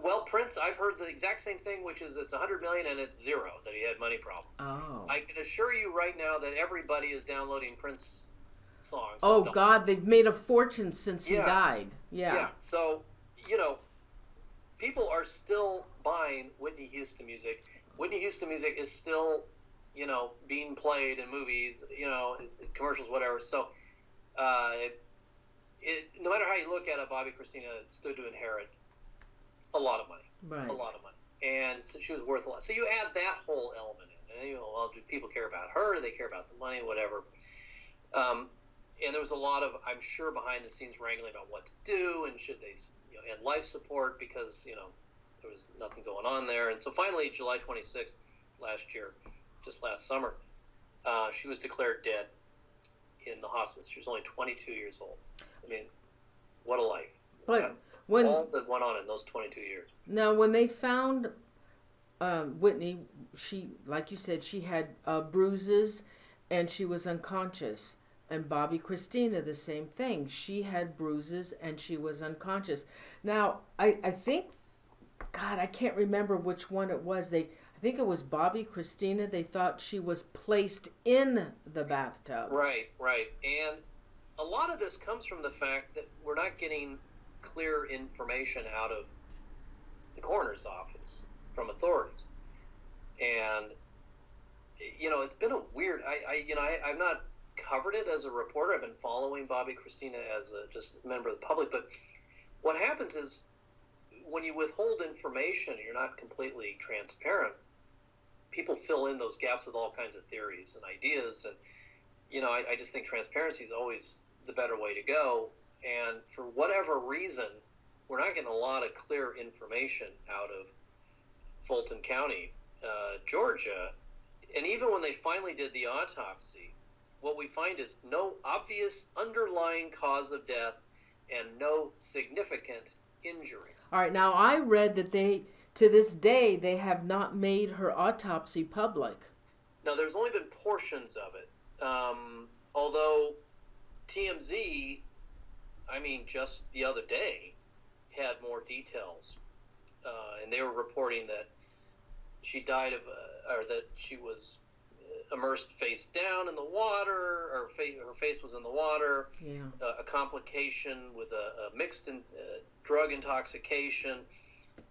Well, Prince, I've heard the exact same thing, which is it's $100 million and it's zero, that he had money problems. Oh. I can assure you right now that everybody is downloading Prince songs. Oh God, they've made a fortune since he died. Yeah. So, people are still buying Whitney Houston music. Whitney Houston music is still, being played in movies, commercials, whatever. So, no matter how you look at it, Bobby Christina stood to inherit a lot of money. Right. A lot of money. And so she was worth a lot. So you add that whole element in. And, do people care about her? Do they care about the money? Whatever. And there was a lot of, I'm sure, behind the scenes wrangling about what to do, and should they, end life support, because, there was nothing going on there. And so finally, July 26th last year, just last summer, she was declared dead in the hospice. She was only 22 years old. I mean, what a life. But all that went on in those 22 years. Now, when they found Whitney, she, like you said, she had bruises and she was unconscious. And Bobby Christina, the same thing. She had bruises and she was unconscious. Now, I think, God, I can't remember which one it was. I think it was Bobby Christina. They thought she was placed in the bathtub. Right. And a lot of this comes from the fact that we're not getting clear information out of the coroner's office from authorities. And, it's been a weird, I've not covered it as a reporter. I've been following Bobby Christina as just a member of the public. But what happens is, when you withhold information, you're not completely transparent, people fill in those gaps with all kinds of theories and ideas. And, I just think transparency is always the better way to go. And for whatever reason, we're not getting a lot of clear information out of Fulton County, Georgia. And even when they finally did the autopsy, what we find is no obvious underlying cause of death and no significant injuries. All right. Now, I read that to this day, they have not made her autopsy public. Now, there's only been portions of it. Although TMZ, just the other day, had more details. And they were reporting that she died or that she was immersed face down in the water, or her face was in the water. Yeah. A complication with a mixed drug intoxication.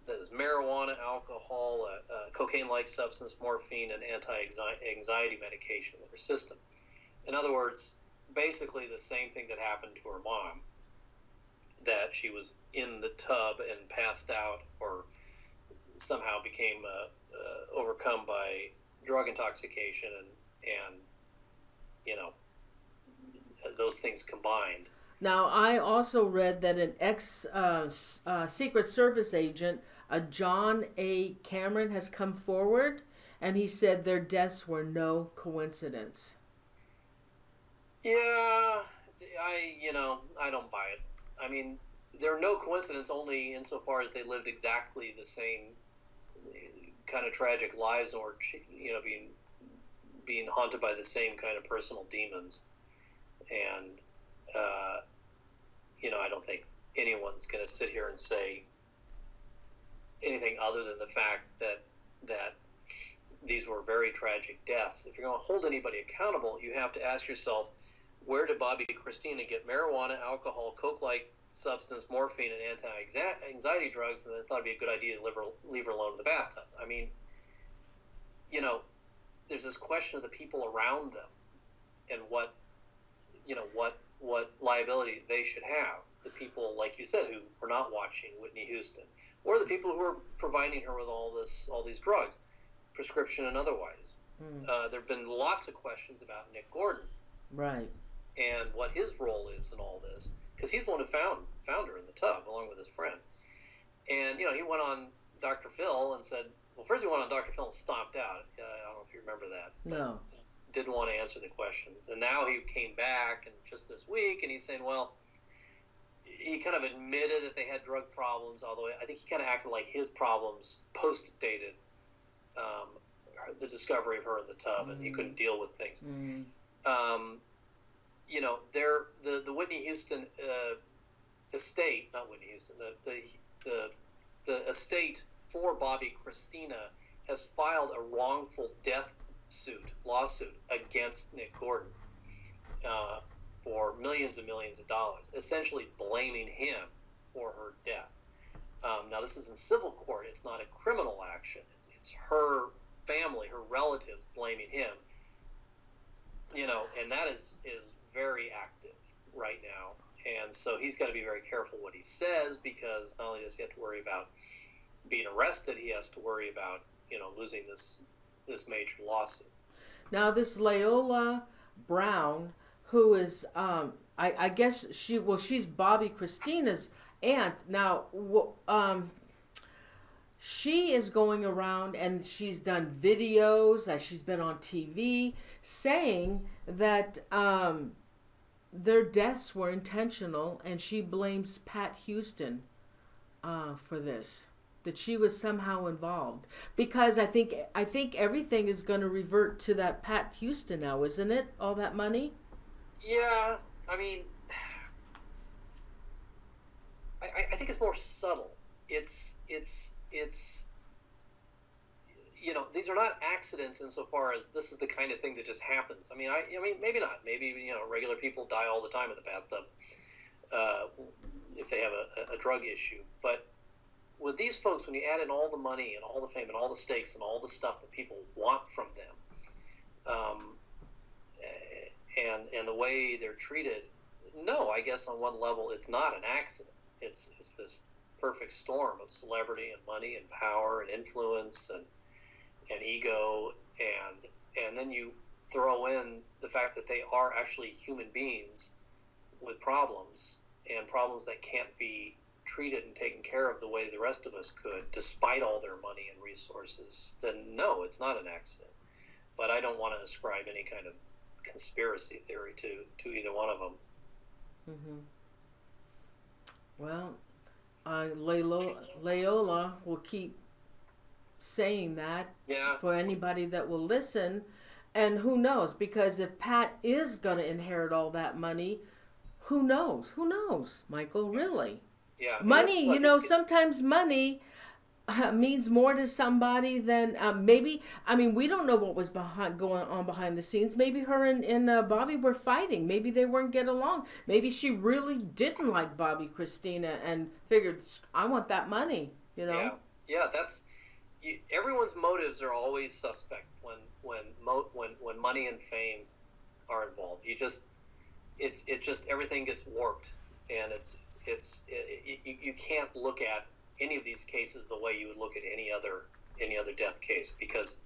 That is marijuana, alcohol, cocaine-like substance, morphine, and anti-anxiety medication in her system. In other words, basically the same thing that happened to her mom, that she was in the tub and passed out, or somehow became overcome by drug intoxication, and those things combined. Now, I also read that an Secret Service agent, John A. Cameron, has come forward, and he said their deaths were no coincidence. Yeah, I don't buy it. I mean, they're no coincidence only insofar as they lived exactly the same kind of tragic lives, or being haunted by the same kind of personal demons. And I don't think anyone's going to sit here and say anything other than the fact that these were very tragic deaths. If you're going to hold anybody accountable, you have to ask yourself, where did Bobby Christina get marijuana, alcohol, coke-like substance, morphine, and anti-anxiety drugs, and they thought it'd be a good idea to leave her alone in the bathtub. I mean, there's this question of the people around them and what liability they should have. The people, like you said, who were not watching Whitney Houston, or the people who were providing her with all these drugs, prescription and otherwise. There have been lots of questions about Nick Gordon, right, and what his role is in all this, because he's the one who found her in the tub along with his friend. And he went on Dr. Phil and said, well, first he went on Dr. Phil and stomped out. I don't know if you remember that. No. Didn't want to answer the questions. And now he came back, and just this week, and he's saying, well, he kind of admitted that they had drug problems, although I think he kind of acted like his problems post-dated the discovery of her in the tub, and he couldn't deal with things. The Whitney Houston estate, not Whitney Houston, the estate for Bobby Christina has filed a wrongful death lawsuit against Nick Gordon for millions and millions of dollars, essentially blaming him for her death. Now, this is in civil court. It's not a criminal action. It's her family, her relatives blaming him. And that is very active right now. And so he's got to be very careful what he says, because not only does he have to worry about being arrested, he has to worry about, losing this major lawsuit. Now, this Leola Brown, who is, I guess she's Bobby Christina's aunt. Now, she is going around and she's done videos, she's been on TV, saying that their deaths were intentional, and she blames Pat Houston for this. That she was somehow involved, because I think everything is going to revert to that Pat Houston now, isn't it? All that money. Yeah, I mean, I think it's more subtle. It's these are not accidents insofar as this is the kind of thing that just happens. I mean, maybe not. Maybe regular people die all the time in the bathtub if they have a drug issue, but with these folks, when you add in all the money and all the fame and all the stakes and all the stuff that people want from them, and the way they're treated, no, I guess on one level it's not an accident. It's this perfect storm of celebrity and money and power and influence and ego, and then you throw in the fact that they are actually human beings with problems, and problems that can't be treated and taken care of the way the rest of us could, despite all their money and resources, then no, it's not an accident. But I don't want to ascribe any kind of conspiracy theory to either one of them. Well, Leola will keep saying that for anybody that will listen, and who knows, because if Pat is going to inherit all that money, who knows, Michael, really. Yeah, money, sometimes money means more to somebody than maybe. I mean, we don't know what was going on behind the scenes. Maybe her and Bobby were fighting. Maybe they weren't getting along. Maybe she really didn't like Bobby Christina and figured, I want that money. Yeah. That's everyone's motives are always suspect when money and fame are involved. It just everything gets warped, and you can't look at any of these cases the way you would look at any other death case, because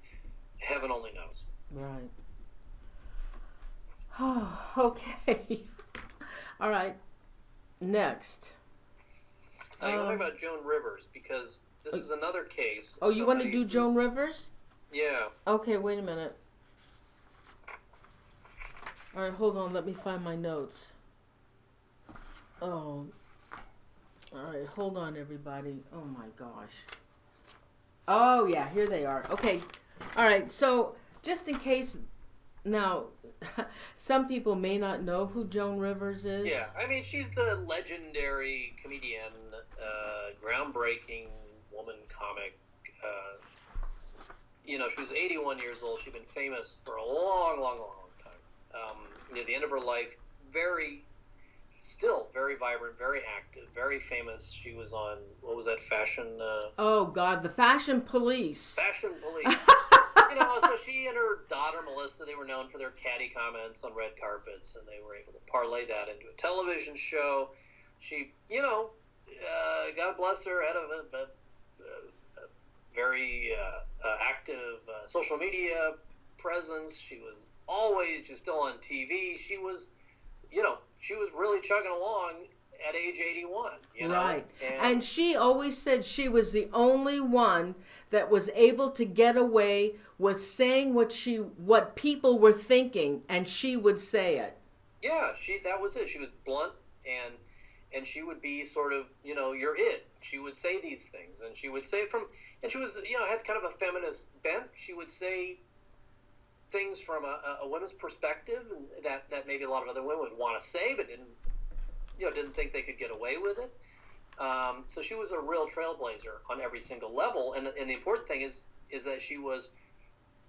heaven only knows. Right. Oh, okay. All right. Next. You want to talk about Joan Rivers, because this is another case. Oh, you want to do Joan Rivers? Yeah. Okay, wait a minute. All right, hold on. Let me find my notes. Oh. All right, hold on, everybody. Oh, my gosh. Oh, yeah, here they are. Okay. All right, so just in case, now, some people may not know who Joan Rivers is. Yeah, I mean, she's the legendary comedian, groundbreaking woman comic. She was 81 years old. She'd been famous for a long, long, long, long time. Near the end of her life, very, still very vibrant, very active, very famous. She was on, what was that, Fashion? Oh God, the Fashion Police. Fashion Police. So she and her daughter Melissa, they were known for their catty comments on red carpets, and they were able to parlay that into a television show. She, God bless her, had a very active social media presence. She was always just still on TV. She was, she was really chugging along at age 81. Right. And she always said she was the only one that was able to get away with saying what people were thinking, and she would say it. Yeah, that was it. She was blunt, and she would be sort of, you're it. She would say these things, and she would say it and she was, had kind of a feminist bent. She would say things from a woman's perspective that maybe a lot of other women would want to say, but didn't think they could get away with it. So she was a real trailblazer on every single level. And the important thing is that she was,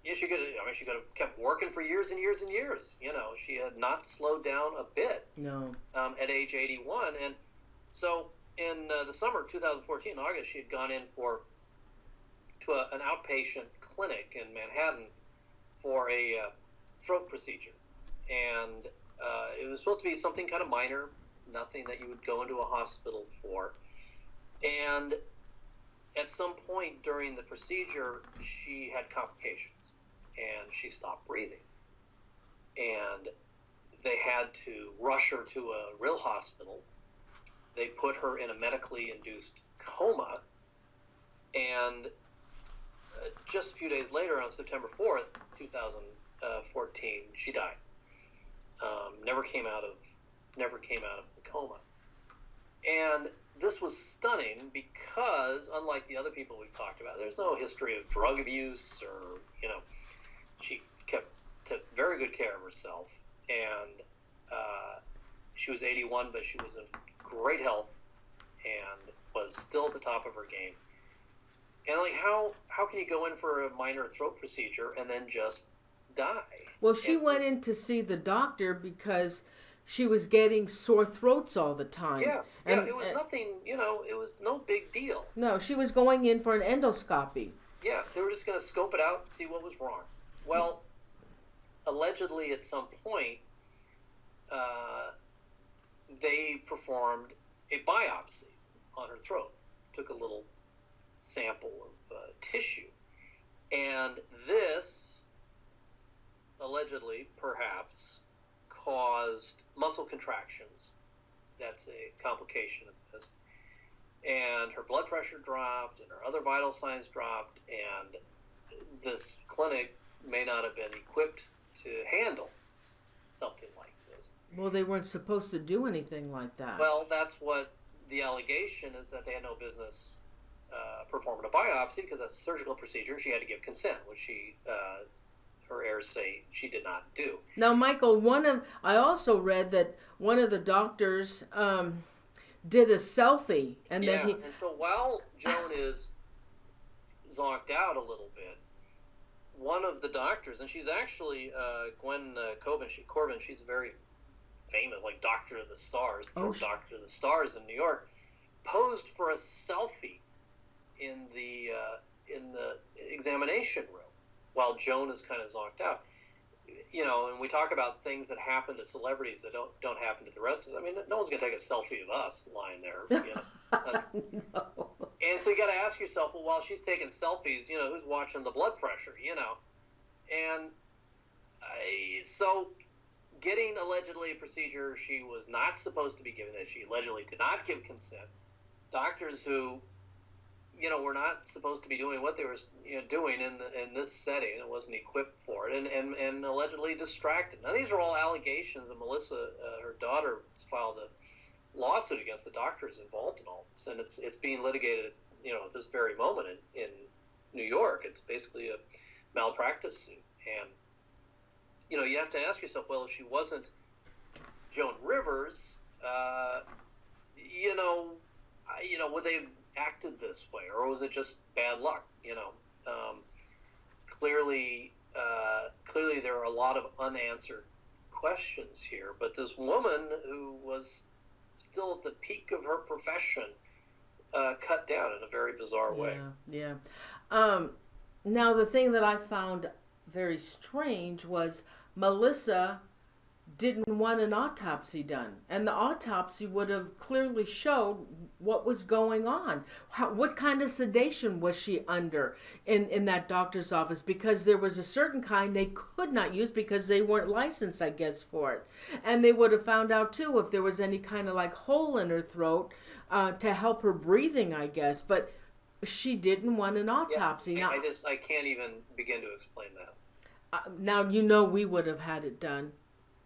she could have kept working for years and years and years. She had not slowed down a bit. No. At age 81. And so in the summer of 2014, August, she had gone in to an outpatient clinic in Manhattan for a throat procedure. And it was supposed to be something kind of minor, nothing that you would go into a hospital for. And at some point during the procedure, she had complications and she stopped breathing. And they had to rush her to a real hospital. They put her in a medically induced coma. And just a few days later, on September 4th, 2014, she died. Never came out of the coma. And this was stunning because, unlike the other people we've talked about, there's no history of drug abuse or, she took very good care of herself. And she was 81, but she was in great health and was still at the top of her game. And how can you go in for a minor throat procedure and then just die? Well, she went in to see the doctor because she was getting sore throats all the time. Yeah, it was nothing, it was no big deal. No, she was going in for an endoscopy. Yeah, they were just going to scope it out and see what was wrong. Well, allegedly at some point, they performed a biopsy on her throat, took a little sample of tissue, and this allegedly, perhaps, caused muscle contractions. That's a complication of this. And her blood pressure dropped, and her other vital signs dropped, and this clinic may not have been equipped to handle something like this. Well, they weren't supposed to do anything like that. Well, that's what the allegation is, that they had no business performing a biopsy because that's a surgical procedure. She had to give consent, which her heirs say she did not do. Now, Michael, I also read that one of the doctors did a selfie, and then and so while Joan is zonked out a little bit, one of the doctors, and she's actually Gwen Corbin, she's a very famous, like Doctor of the Stars, Doctor of the Stars in New York, posed for a selfie in the examination room while Joan is kind of zonked out. And we talk about things that happen to celebrities that don't happen to the rest of us. I mean, no one's going to take a selfie of us lying there. No. And so you got to ask yourself, well, while she's taking selfies, who's watching the blood pressure, And so getting allegedly a procedure she was not supposed to be given, that she allegedly did not give consent, doctors who were not supposed to be doing what they were doing in this setting. It wasn't equipped for it, and allegedly distracted. Now these are all allegations, and Melissa, her daughter, filed a lawsuit against the doctors involved in all this, and it's being litigated at this very moment in New York. It's basically a malpractice suit, and you have to ask yourself, well, if she wasn't Joan Rivers, would they have acted this way, or was it just bad luck? Clearly there are a lot of unanswered questions here. But this woman who was still at the peak of her profession, cut down in a very bizarre way. Yeah. Now, the thing that I found very strange was Melissa didn't want an autopsy done, and the autopsy would have clearly showed what was going on. What kind of sedation was she under in that doctor's office? Because there was a certain kind they could not use because they weren't licensed, I guess, for it. And they would have found out too if there was any kind of like hole in her throat to help her breathing, I guess. But she didn't want an autopsy. Yeah, Now, I can't even begin to explain that. now we would have had it done.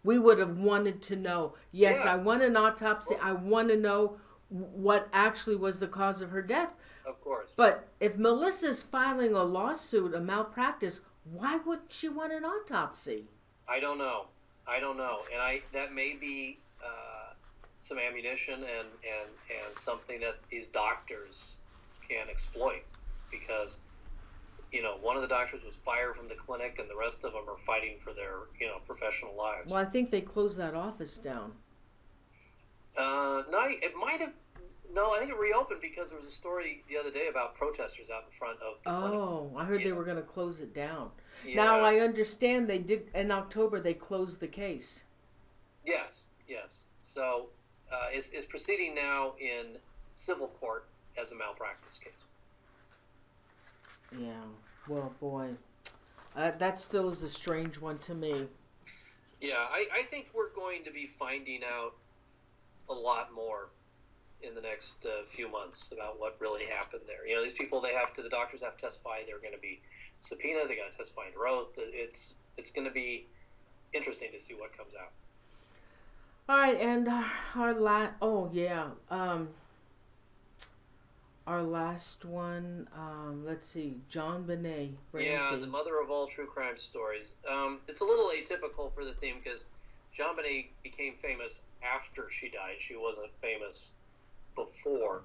We would have wanted to know. Yes, Yeah. I want an autopsy. I want to know what actually was the cause of her death. Of course. But if Melissa's filing a lawsuit, a malpractice, why would she want an autopsy? I don't know. And that may be some ammunition and something that these doctors can exploit, because one of the doctors was fired from the clinic, and the rest of them are fighting for their professional lives. Well, I think they closed that office down. No, it might have. No, I think it reopened because there was a story the other day about protesters out in front of the clinic. Oh, I heard they were going to close it down. Yeah. Now I understand they did in October. They closed the case. Yes. So it's proceeding now in civil court as a malpractice case. Yeah. Well, boy, that still is a strange one to me. Yeah, I think we're going to be finding out a lot more in the next few months about what really happened there. These people, the doctors have to testify. They're going to be subpoenaed. They got to testify under oath. It's going to be interesting to see what comes out. All right, and our last one, let's see, John Bonet. Yeah, the mother of all true crime stories. It's a little atypical for the theme because John Bonet became famous after she died. She wasn't famous before,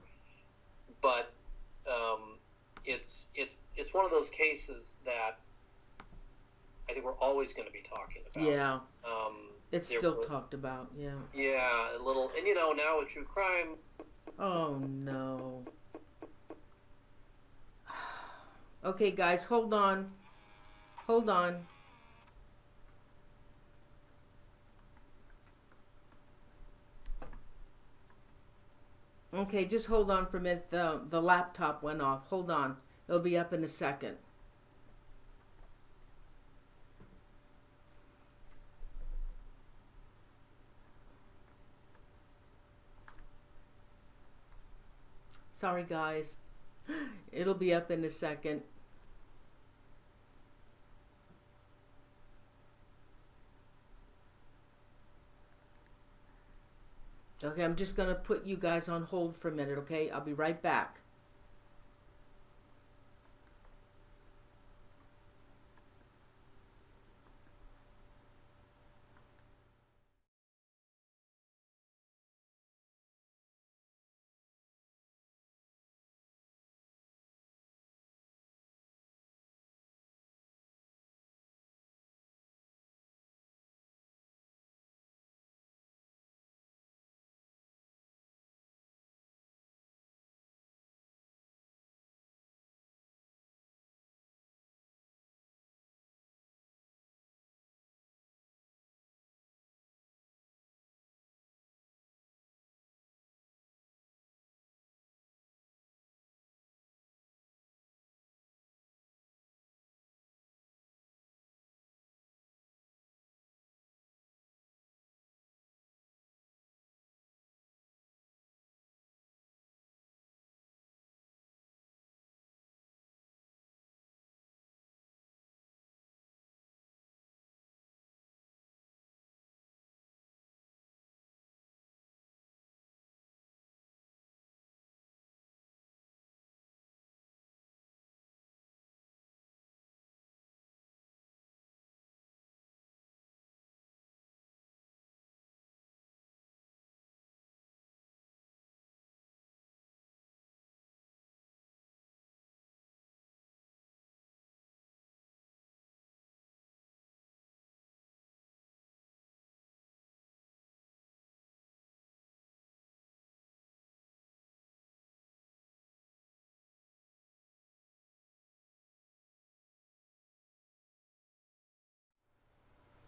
but it's one of those cases that I think we're always going to be talking about. Yeah, it's still talked about. Yeah. Yeah, a little, and now with true crime. Oh no. Okay, guys, hold on. Okay, just hold on for a minute. The laptop went off. Hold on. It'll be up in a second. Sorry, guys. It'll be up in a second. Okay, I'm just going to put you guys on hold for a minute, okay? I'll be right back.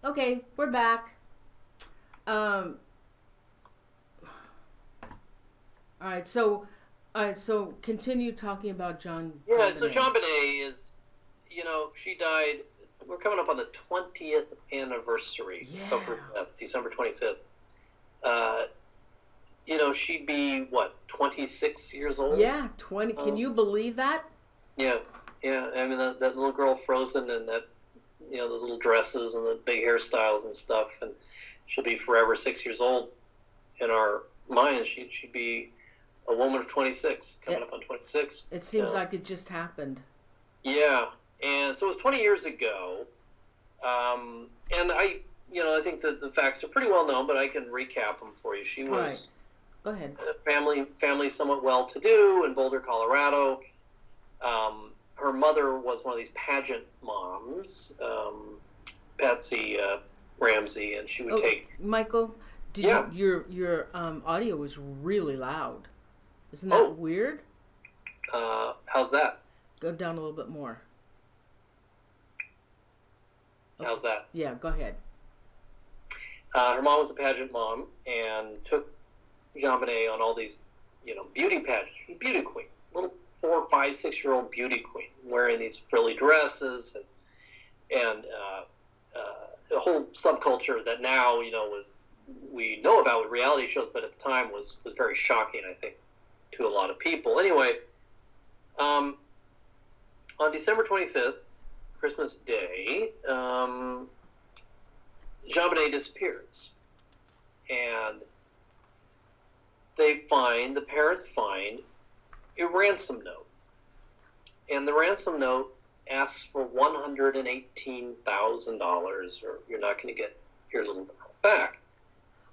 Okay, we're back. All right, so continue talking about John. Yeah, so Bonet. JonBenet is, she died. We're coming up on the 20th anniversary of her death, December 25th. She'd be, what, 26 years old? Yeah, 20. Can you believe that? Yeah. I mean, that little girl frozen in that, those little dresses and the big hairstyles and stuff. And she'll be forever 6 years old in our minds. She'd be a woman of 26, coming up on 26. It seems like it just happened. Yeah. And so it was 20 years ago. And I think that the facts are pretty well known, but I can recap them for you. She was Go ahead. family somewhat well-to-do in Boulder, Colorado. Her mother was one of these pageant moms, Patsy Ramsey, and she would take. Michael, your audio was really loud. Isn't that weird? How's that? Go down a little bit more. Okay. How's that? Yeah, go ahead. Her mom was a pageant mom and took JonBenet on all these, beauty pageants. Beauty queen, little 4, 5, 6-year-old beauty queen, wearing these frilly dresses and a whole subculture that now, we know about with reality shows, but at the time was very shocking, I think, to a lot of people. Anyway, on December 25th, Christmas Day, JonBenet disappears. And the parents find a ransom note. And the ransom note asks for $118,000, or you're not going to get your little girl back.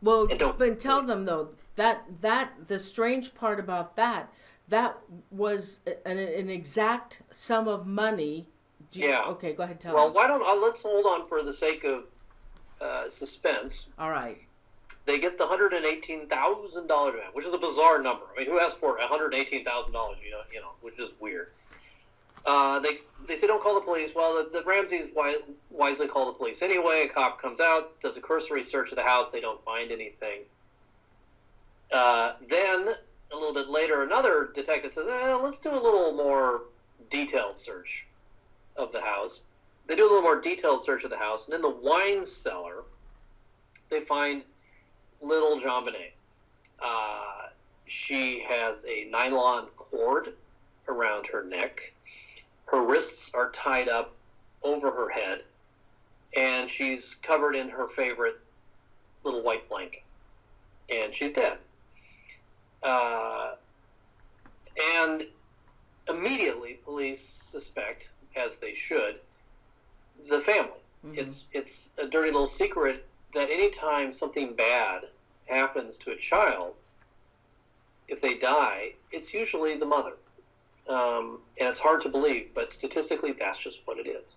Well, but tell them, though, that the strange part about that was an exact sum of money. Okay, go ahead, tell them. Well, why don't let's hold on for the sake of suspense. All right. They get the $118,000 back, which is a bizarre number. I mean, who asked for $118,000? Which is weird. They say don't call the police. Well, the Ramseys wisely call the police anyway. A cop comes out, does a cursory search of the house. They don't find anything. Then a little bit later, another detective says, "Let's do a little more detailed search of the house." They do a little more detailed search of the house, and in the wine cellar, they find little JonBenet. She has a nylon cord around her neck. Her wrists are tied up over her head, and she's covered in her favorite little white blanket. And she's dead. And immediately, police suspect, as they should, the family. Mm-hmm. It's a dirty little secret that anytime something bad happens to a child, if they die, it's usually the mother. And it's hard to believe, but statistically, that's just what it is.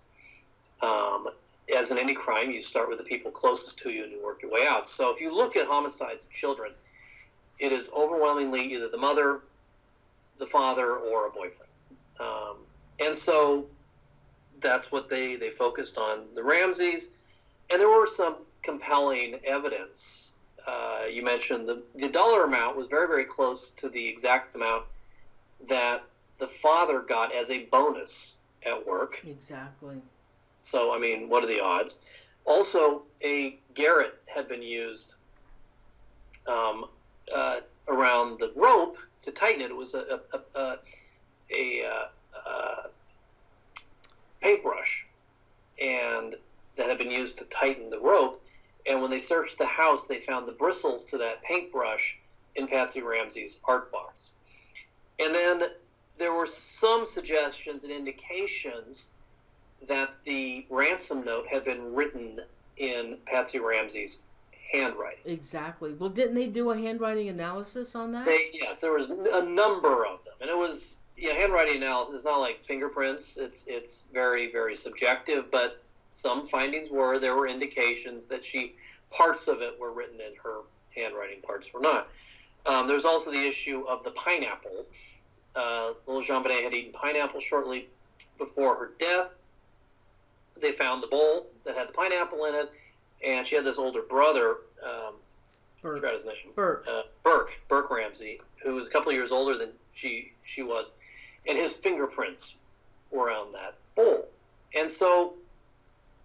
As in any crime, you start with the people closest to you and you work your way out. So if you look at homicides of children, it is overwhelmingly either the mother, the father, or a boyfriend. And so that's what they focused on, the Ramseys. And there were some compelling evidence. You mentioned the dollar amount was very, very close to the exact amount that the father got as a bonus at work. Exactly. So, I mean, what are the odds? Also, a garrote had been used around the rope to tighten it. It was a paintbrush, and that had been used to tighten the rope. And when they searched the house, they found the bristles to that paintbrush in Patsy Ramsey's art box. And then there were some suggestions and indications that the ransom note had been written in Patsy Ramsey's handwriting. Exactly. Well, didn't they do a handwriting analysis on that? Yes, there was a number of them. And it was, handwriting analysis. It's not like fingerprints. It's very, very subjective, but some findings there were indications that parts of it were written in her handwriting, parts were not. There's also the issue of the pineapple. Little JonBenet had eaten pineapple shortly before her death. They found the bowl that had the pineapple in it, and she had this older brother, I Burke. forgot his name. Burke. Ramsey, who was a couple of years older than she was, and his fingerprints were on that bowl. And so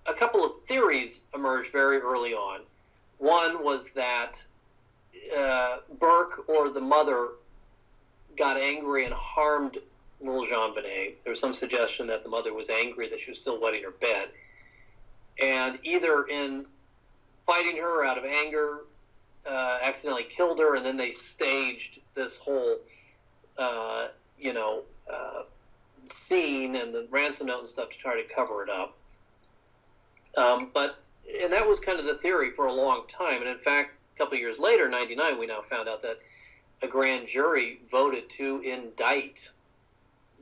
a couple of theories emerged very early on. One was that Burke or the mother got angry and harmed little Jean-Benet. There was some suggestion that the mother was angry that she was still wetting her bed. And either in fighting her out of anger, accidentally killed her, and then they staged this whole, scene and the ransom note and stuff to try to cover it up. And that was kind of the theory for a long time. And in fact, a couple of years later, 99, we now found out that a grand jury voted to indict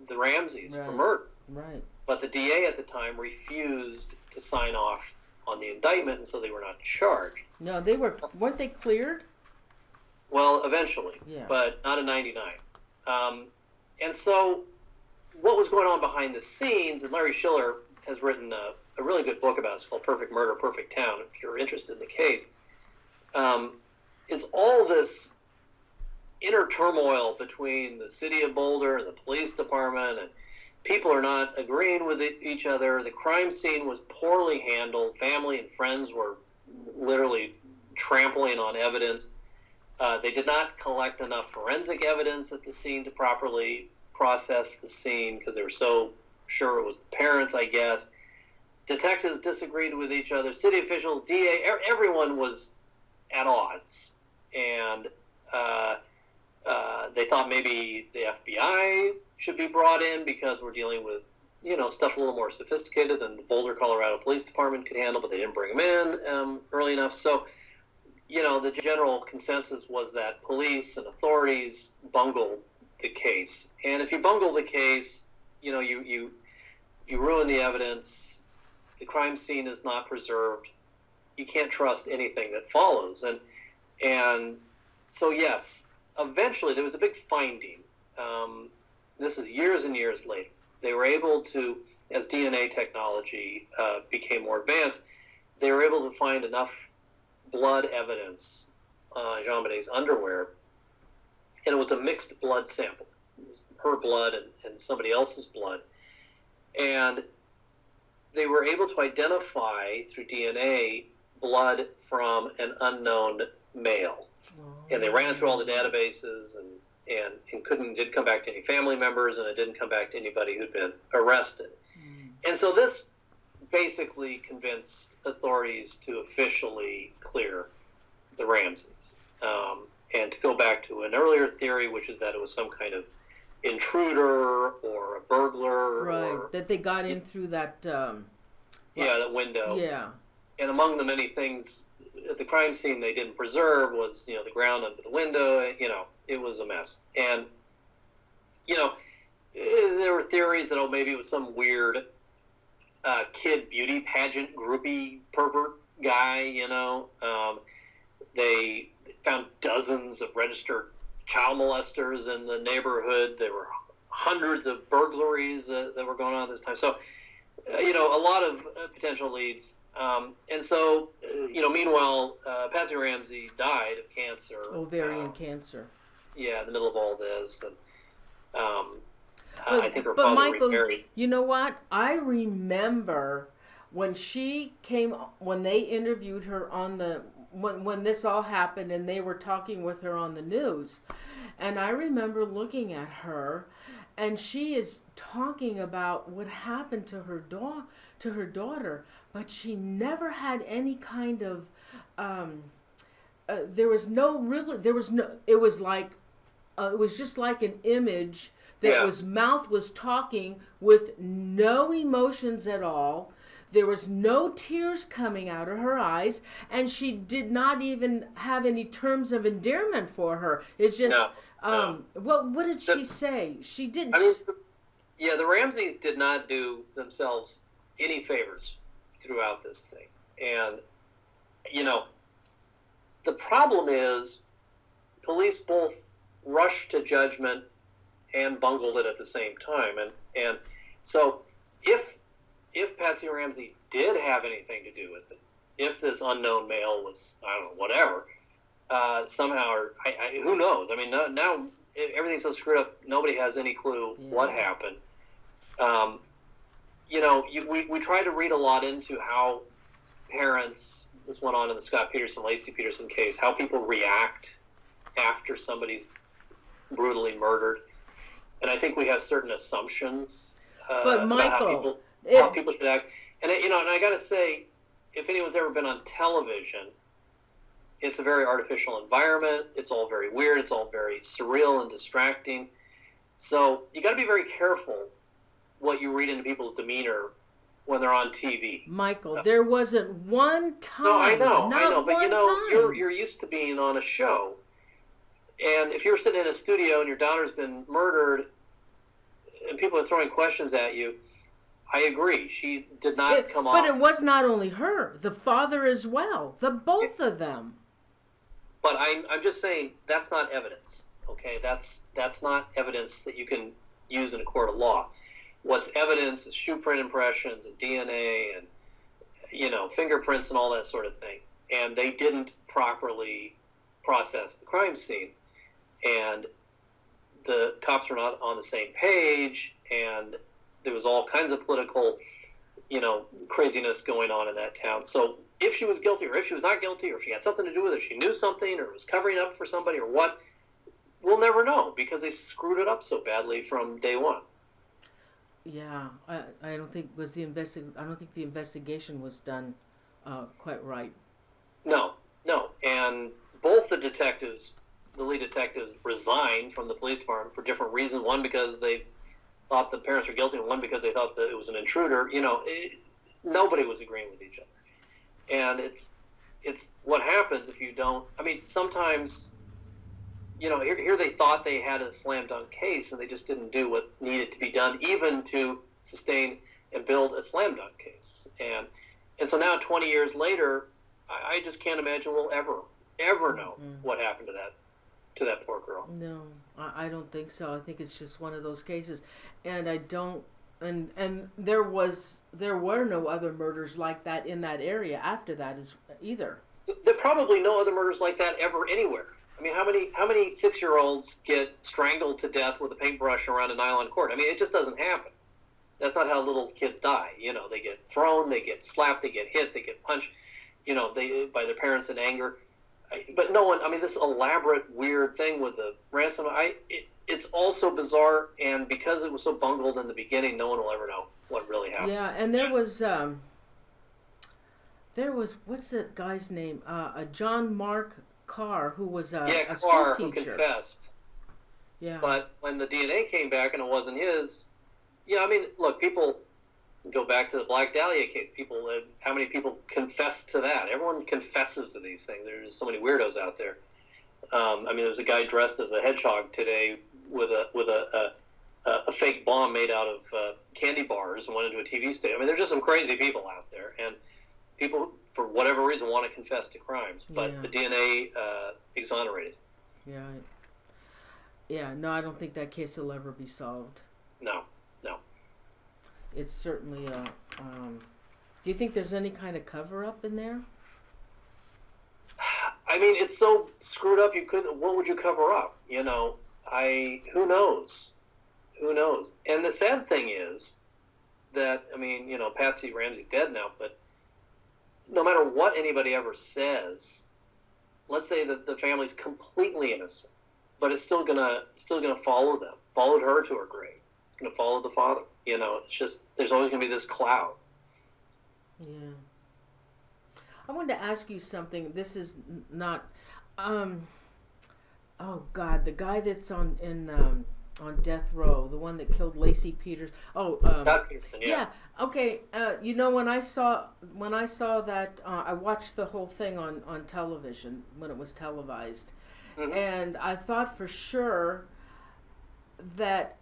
the Ramseys for murder. Right. But the DA at the time refused to sign off on the indictment, and so they were not charged. No, weren't they cleared? Well, eventually, but not in 99. And so what was going on behind the scenes, and Larry Schiller has written a really good book about it. It's called Perfect Murder, Perfect Town, if you're interested in the case, is all this inner turmoil between the city of Boulder and the police department, and people are not agreeing with each other. The crime scene was poorly handled. Family and friends were literally trampling on evidence. They did not collect enough forensic evidence at the scene to properly process the scene because they were so sure it was the parents, I guess. Detectives disagreed with each other. City officials, DA, everyone was at odds. And they thought maybe the FBI should be brought in because we're dealing with, stuff a little more sophisticated than the Boulder, Colorado Police Department could handle, but they didn't bring them in early enough. So, the general consensus was that police and authorities bungled the case. And if you bungle the case, you ruin the evidence. The crime scene is not preserved. You can't trust anything that follows. And so, yes, eventually there was a big finding. This is years and years later. They were able to, as DNA technology became more advanced, they were able to find enough blood evidence on Jean-Benet's underwear, and it was a mixed blood sample. It was her blood and somebody else's blood. And they were able to identify through DNA blood from an unknown male. And they ran through all the databases and didn't come back to any family members, and it didn't come back to anybody who'd been arrested. And so this basically convinced authorities to officially clear the Ramseys. And to go back to an earlier theory, which is that it was some kind of intruder or a burglar. Right, that they got in through that... that window. Yeah. And among the many things at the crime scene they didn't preserve was, the ground under the window. It was a mess. And, there were theories that, maybe it was some weird kid beauty pageant groupie pervert guy, They found dozens of registered child molesters in the neighborhood. There were hundreds of burglaries that were going on at this time. So, a lot of potential leads. And so, meanwhile, Patsy Ramsey died of cancer. Ovarian cancer. Yeah, in the middle of all this. And, But, I think her but father Michael, remarried. you know what? I remember when they interviewed her on when this all happened and they were talking with her on the news. And I remember looking at her, and she is talking about what happened to her daughter, but she never had any kind of, it was just like an image that mouth was talking with no emotions at all. There was no tears coming out of her eyes, and she did not even have any terms of endearment for her. It's just, what did she say? She didn't. The Ramseys did not do themselves any favors throughout this thing. And, the problem is police both rushed to judgment and bungled it at the same time. And so if Patsy Ramsey did have anything to do with it, if this unknown male was, I don't know, whatever, somehow, or who knows? I mean, now everything's so screwed up, nobody has any clue what happened. We try to read a lot into how parents, this went on in the Scott Peterson, Lacey Peterson case, how people react after somebody's brutally murdered. And I think we have certain assumptions but Michael, about how people should act. And, and I got to say, if anyone's ever been on television, it's a very artificial environment. It's all very weird. It's all very surreal and distracting. So you got to be very careful what you read into people's demeanor when they're on TV. Michael, there wasn't one time. No, I know, but you're used to being on a show, and if you're sitting in a studio and your daughter's been murdered, and people are throwing questions at you, I agree. She did not come off. But it was not only her; the father as well. Both of them. But I'm just saying that's not evidence. Okay, that's not evidence that you can use in a court of law. What's evidence is shoe print impressions and DNA and, fingerprints and all that sort of thing. And they didn't properly process the crime scene. And the cops were not on the same page, and there was all kinds of political, craziness going on in that town. So if she was guilty or if she was not guilty or if she had something to do with it, she knew something or was covering up for somebody or what, we'll never know because they screwed it up so badly from day one. Yeah, I don't think the investigation was done quite right. No, and both the lead detectives, resigned from the police department for different reasons. One because they thought the parents were guilty, and one because they thought that it was an intruder. Nobody was agreeing with each other, and it's what happens if you don't. I mean, sometimes. Here they thought they had a slam dunk case, and they just didn't do what needed to be done, even to sustain and build a slam dunk case. And so now, 20 years later, I just can't imagine we'll ever know what happened to that poor girl. No, I don't think so. I think it's just one of those cases, and I don't. And there were no other murders like that in that area after that either. There are probably no other murders like that ever anywhere. I mean, how many 6-year-olds get strangled to death with a paintbrush around a nylon cord? I mean, it just doesn't happen. That's not how little kids die. They get thrown, they get slapped, they get hit, they get punched, by their parents in anger. But no one. I mean, this elaborate, weird thing with the ransom. It's also bizarre, and because it was so bungled in the beginning, no one will ever know what really happened. Yeah, and there was what's that guy's name? John Mark Carr, who was a school Carr, teacher. who confessed. Yeah. But when the DNA came back and it wasn't his, I mean, look, people go back to the Black Dahlia case. How many people confess to that? Everyone confesses to these things. There's so many weirdos out there. I mean, there's a guy dressed as a hedgehog today with a fake bomb made out of candy bars and went into a TV station. I mean, there's just some crazy people out there, and people, for whatever reason, want to confess to crimes, but the DNA exonerated. Yeah. No, I don't think that case will ever be solved. No. It's certainly do you think there's any kind of cover-up in there? I mean, it's so screwed up. What would you cover up? Who knows? And the sad thing is that, I mean, Patsy Ramsey dead now, but no matter what anybody ever says, let's say that the family's completely innocent, but it's still gonna follow them. Followed her to her grave. It's gonna follow the father. It's just there's always gonna be this cloud. Yeah. I wanted to ask you something. This is not. Oh God, the guy that's on death row, the one that killed Lacey Peters. Scott Peterson. Yeah. Okay. When I saw that, I watched the whole thing on television when it was televised, and I thought for sure that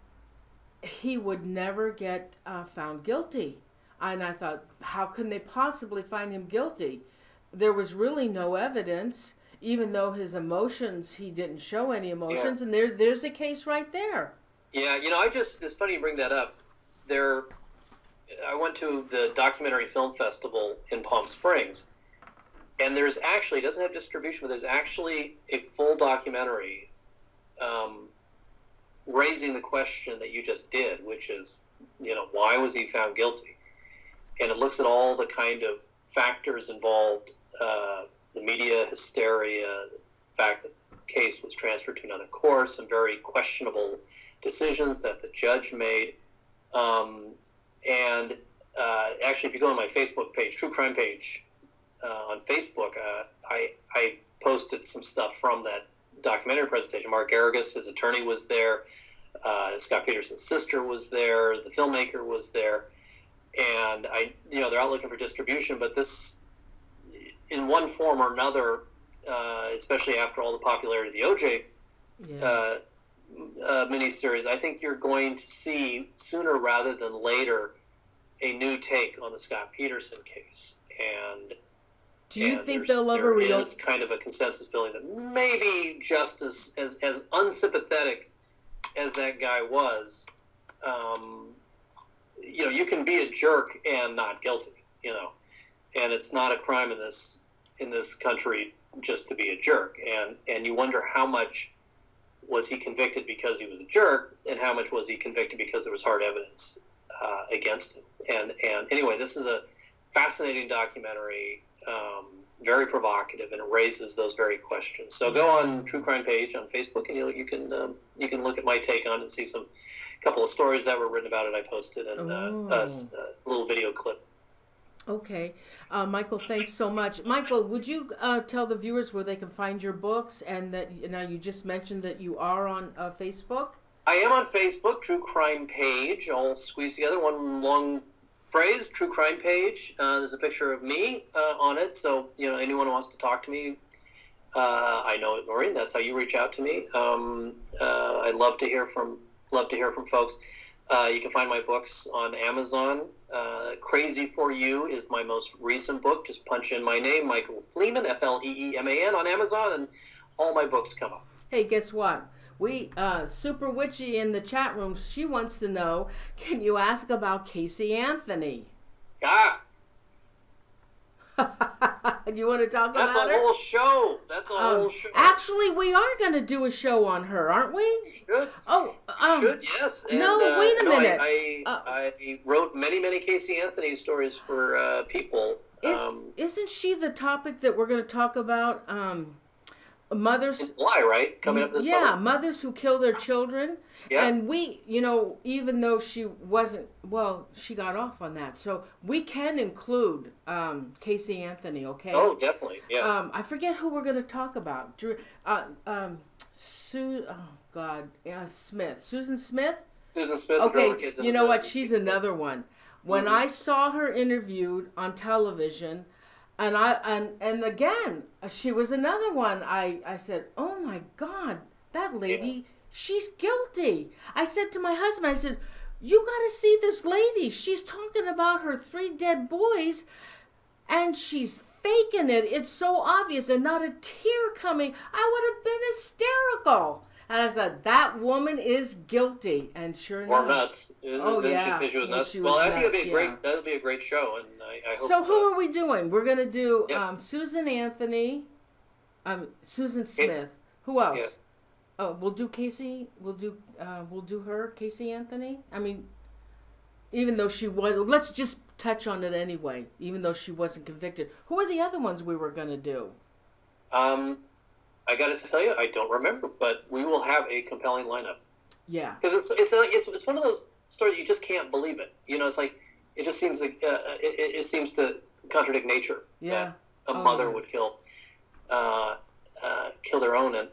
he would never get found guilty. And I thought, how can they possibly find him guilty? There was really no evidence, even though his emotions, he didn't show any emotions, and there's a case right there. Yeah, it's funny you bring that up. I went to the documentary film festival in Palm Springs, And there's actually, it doesn't have distribution, but there's actually a full documentary raising the question that you just did, which is, why was he found guilty? And it looks at all the kind of factors involved, the media hysteria, the fact that the case was transferred to another court, some very questionable decisions that the judge made. And actually, if you go on my Facebook page, True Crime page, on Facebook, I posted some stuff from that documentary presentation. Mark Garrigus, his attorney, was there. Scott Peterson's sister was there. The filmmaker was there. And they're out looking for distribution, but this, in one form or another, especially after all the popularity of the OJ miniseries, I think you're going to see sooner rather than later a new take on the Scott Peterson case. And do you think they'll ever there is kind of a consensus building that maybe just as unsympathetic as that guy was, you can be a jerk and not guilty, and it's not a crime in this country just to be a jerk. And you wonder how much was he convicted because he was a jerk, and how much was he convicted because there was hard evidence against him. And anyway, this is a fascinating documentary, very provocative, and it raises those very questions. So go on True Crime page on Facebook, and you can look at my take on it and see a couple of stories that were written about it. I posted, and a little video clip. Okay. Michael, thanks so much. Michael, would you tell the viewers where they can find your books, and that now you just mentioned that you are on Facebook? I am on Facebook, True Crime page, all squeezed together, one long phrase, True Crime page. There's a picture of me on it, so anyone who wants to talk to me, I know it, Norene, that's how you reach out to me. I'd love to hear from folks. You can find my books on Amazon. Crazy for You is my most recent book. Just punch in my name, Michael Fleeman, Fleeman, on Amazon, and all my books come up. Hey, guess what? We, Super Witchy in the chat room, she wants to know, can you ask about Casey Anthony? You want to talk about her? That's a whole show. That's a whole show. Actually, we are going to do a show on her, aren't we? You should. Oh, should, yes. And, no, wait a minute. I wrote many Casey Anthony stories for people. Isn't she the topic that we're going to talk about? Mothers. In July, right? Coming up this summer. Yeah, mothers who kill their children. Yeah. And we, even though she wasn't, she got off on that. So we can include Casey Anthony, okay? Oh, definitely, yeah. I forget who we're going to talk about. Smith. Susan Smith? Susan Smith. Okay, you know what? She's another one. When I saw her interviewed on television, and again, she was another one. I said, oh my God, that lady, she's guilty. I said to my husband, I said, you got to see this lady. She's talking about her 3 dead boys, and she's faking it. It's so obvious, and not a tear coming. I would have been hysterical. And I said, that woman is guilty. And sure enough. Or nuts. Oh, yeah. She said she was nuts. She was I think nuts, that'll be a great show. And I hope. So who are we doing? We're going to do Susan Anthony, Susan Smith. Who else? Yeah. Oh, we'll do Casey. We'll do her, Casey Anthony. I mean, even though she was, let's just touch on it anyway, even though she wasn't convicted. Who are the other ones we were going to do? I got to tell you, I don't remember, but we will have a compelling lineup. Yeah, because it's one of those stories you just can't believe it. It's like it just seems like it seems to contradict nature. Yeah, that a mother would kill their own, and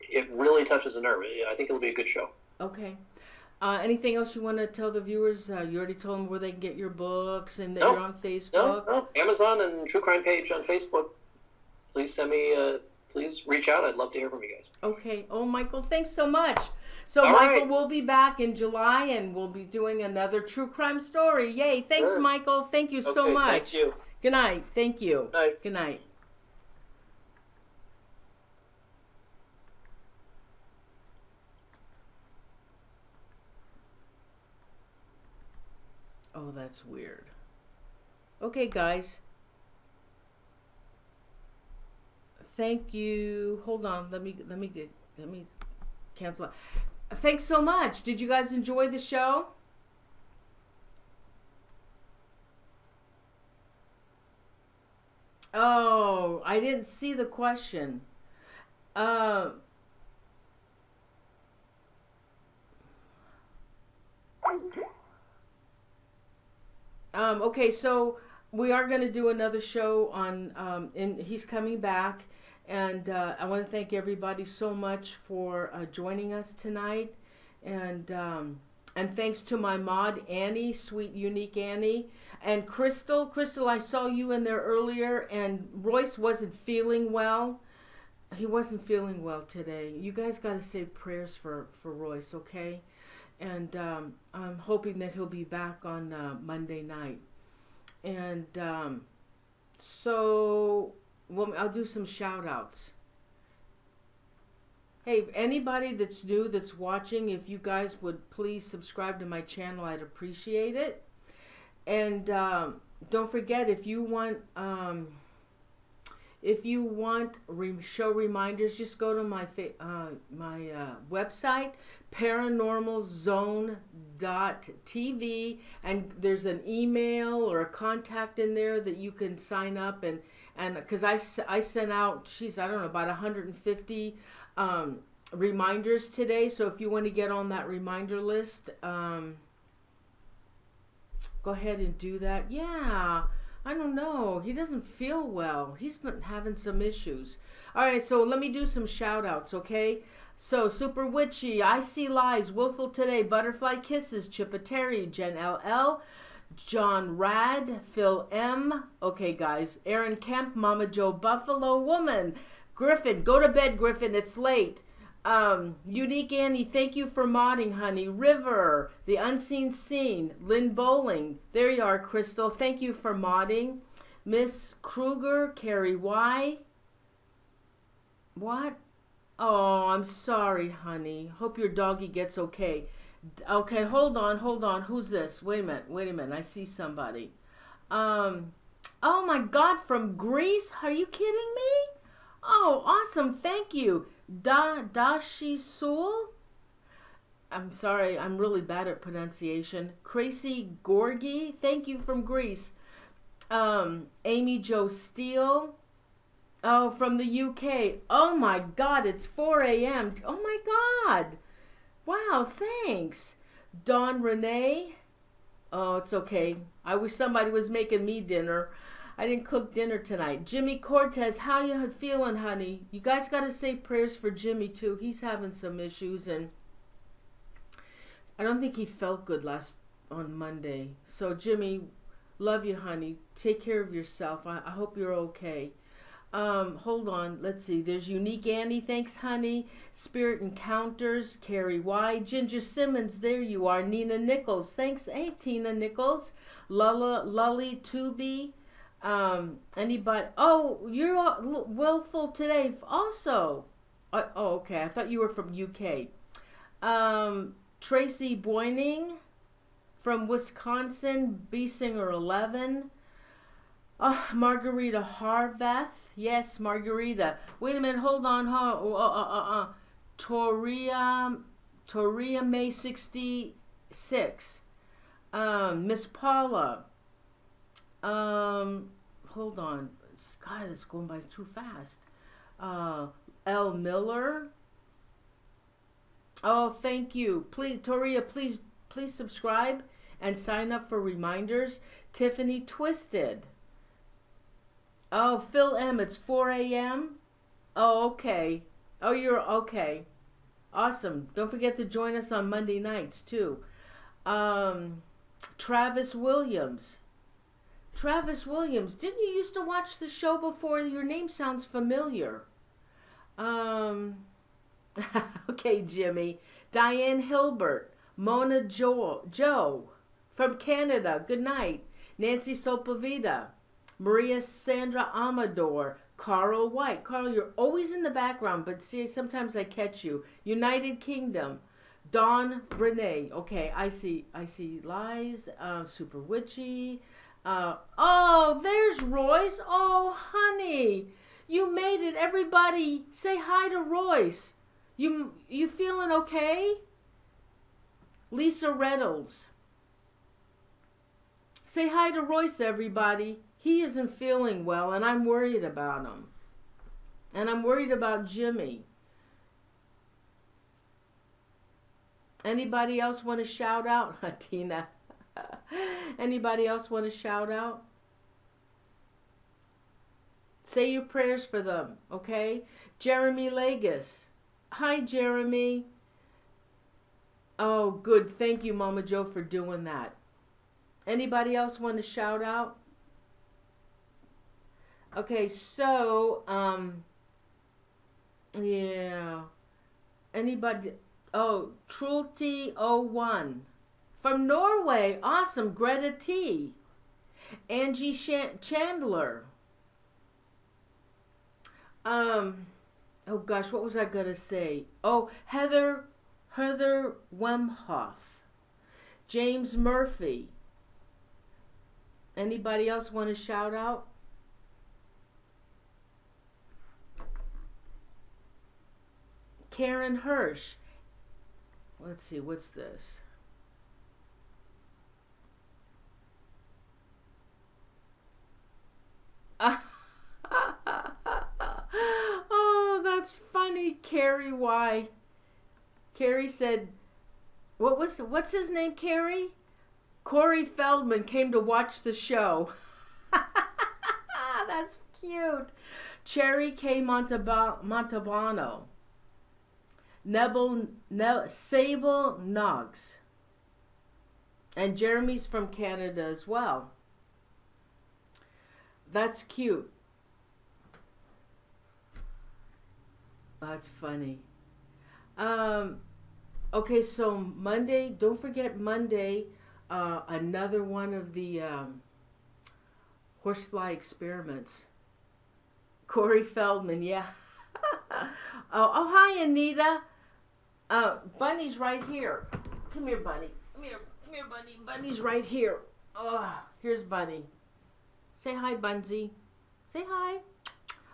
it really touches a nerve. I think it'll be a good show. Okay. Anything else you want to tell the viewers? You already told them where they can get your books and that you're on Facebook. No, Amazon and True Crime page on Facebook. Please send me. Please reach out. I'd love to hear from you guys. Okay. Oh, Michael, thanks so much. So, All Michael, right. We'll be back in July, and we'll be doing another true crime story. Yay. Thanks, Sure. Michael. Thank you so much. Thank you. Good night. Thank you. Good night. Good night. Oh, that's weird. Okay, guys. Thank you. Hold on. Let me cancel it. Thanks so much. Did you guys enjoy the show? Oh, I didn't see the question. Uh, okay, so we are going to do another show on, and he's coming back. And I want to thank everybody so much for joining us tonight. And thanks to my mod, Annie, sweet, unique Annie. And Crystal. Crystal, I saw you in there earlier, and Royce wasn't feeling well. He wasn't feeling well today. You guys got to say prayers for Royce, okay? And I'm hoping that he'll be back on Monday night. And well, I'll do some shout outs. Hey, if anybody that's new that's watching, if you guys would please subscribe to my channel, I'd appreciate it. And don't forget, if you want show reminders, just go to my website, ParanormalZone.tv, and there's an email or a contact in there that you can sign up, and because I sent out, I don't know, about 150 reminders today. So if you want to get on that reminder list, go ahead and do that. Yeah, I don't know. He doesn't feel well. He's been having some issues. All right, so let me do some shout outs, okay? So, Super Witchy, I See Lies, Willful Today, Butterfly Kisses, Chippateri, Jen LL, John Rad, Phil M. Okay, guys. Aaron Kemp, Mama Joe Buffalo Woman, Griffin, go to bed, Griffin. It's late. Unique Annie, thank you for modding, honey. River, The Unseen Scene, Lynn Bowling. There you are, Crystal. Thank you for modding. Miss Kruger, Carrie Y. What? Oh, I'm sorry, honey. Hope your doggy gets okay. Okay, hold on. Who's this? Wait a minute. I see somebody. Oh my God, from Greece? Are you kidding me? Oh, awesome. Thank you. Dashi Sul? I'm sorry, I'm really bad at pronunciation. Crazy Gorgi, thank you from Greece. Amy Jo Steele. Oh, from the UK. Oh my God, it's 4 a.m. Oh my God. Wow, thanks. Dawn Renee. Oh, it's okay. I wish somebody was making me dinner. I didn't cook dinner tonight. Jimmy Cortez, how you feeling, honey? You guys got to say prayers for Jimmy, too. He's having some issues, and I don't think he felt good on Monday. So, Jimmy, love you, honey. Take care of yourself. I hope you're okay. Hold on. Let's see. There's Unique Annie. Thanks, honey. Spirit Encounters. Carrie Y. Ginger Simmons. There you are. Nina Nichols. Thanks. Hey, Tina Nichols. Lully Tubi. Anybody? Oh, you're willful today also. Oh, okay. I thought you were from UK. Tracy Boyning from Wisconsin. B Singer 11. Margarita Harveth. Yes, Margarita. Wait a minute. Hold on. Toria May 66. Miss Paula. Hold on. God, it's going by too fast. L. Miller. Oh, thank you. Please, Toria, please subscribe and sign up for reminders. Tiffany Twisted. Oh, Phil M. It's 4 a.m. Oh, okay. Oh, you're okay. Awesome. Don't forget to join us on Monday nights, too. Travis Williams. Travis Williams, didn't you used to watch the show before? Your name sounds familiar. Okay, Jimmy. Diane Hilbert. Mona Joe from Canada. Good night. Nancy Sopovita. Maria Sandra Amador. Carl White. Carl, you're always in the background, but see, sometimes I catch you. United Kingdom. Dawn Renee. Okay, I see Lies. Super Witchy. Oh, there's Royce. Oh, honey. You made it. Everybody, say hi to Royce. You feeling okay? Lisa Reynolds. Say hi to Royce, everybody. He isn't feeling well, and I'm worried about him. And I'm worried about Jimmy. Anybody else want to shout out? Tina. Anybody else want to shout out? Say your prayers for them, okay? Jeremy Lagos. Hi, Jeremy. Oh, good. Thank you, Mama Joe, for doing that. Anybody else want to shout out? Okay, so, yeah. Anybody? Oh, Trulty01 from Norway. Awesome. Greta T. Angie Chandler. Oh gosh, what was I gonna say? Oh, Heather Wemhoff. James Murphy. Anybody else want to shout out? Karen Hirsch. Let's see, what's this? Oh, that's funny. Carrie Y. Carrie said, what's his name, Carrie? Corey Feldman came to watch the show. That's cute. Cherry K. Montalbano. Sable Noggs. And Jeremy's from Canada as well. That's cute. That's funny. Okay, so Monday, don't forget Monday, another one of the horsefly experiments. Corey Feldman, yeah. Oh, hi, Anita. Bunny's right here. Come here, Bunny. Come here, Bunny. Bunny's right here. Oh, here's Bunny. Say hi, Bunsy. Say hi.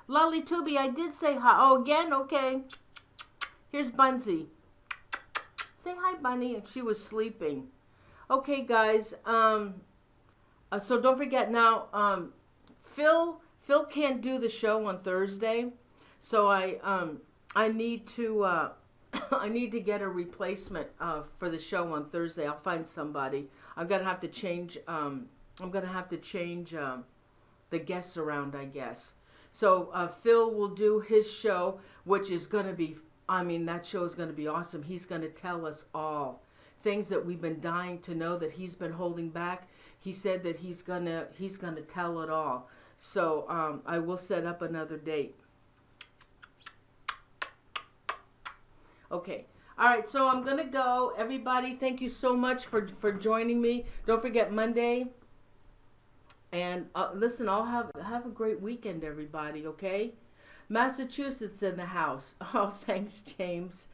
Lolly Tooby, I did say hi. Oh, again? Okay. Here's Bunsy. Say hi, Bunny. And she was sleeping. Okay, guys. So don't forget now, Phil can't do the show on Thursday. So I need to I need to get a replacement for the show on Thursday. I'll find somebody. I'm gonna have to change the guests around, I guess. So Phil will do his show, which is gonna be. I mean, that show is gonna be awesome. He's gonna tell us all things that we've been dying to know that he's been holding back. He said that he's gonna tell it all. So I will set up another date. Okay. All right. So I'm going to go. Everybody, thank you so much for joining me. Don't forget Monday. And listen, I'll have a great weekend, everybody, okay? Massachusetts in the house. Oh, thanks, James.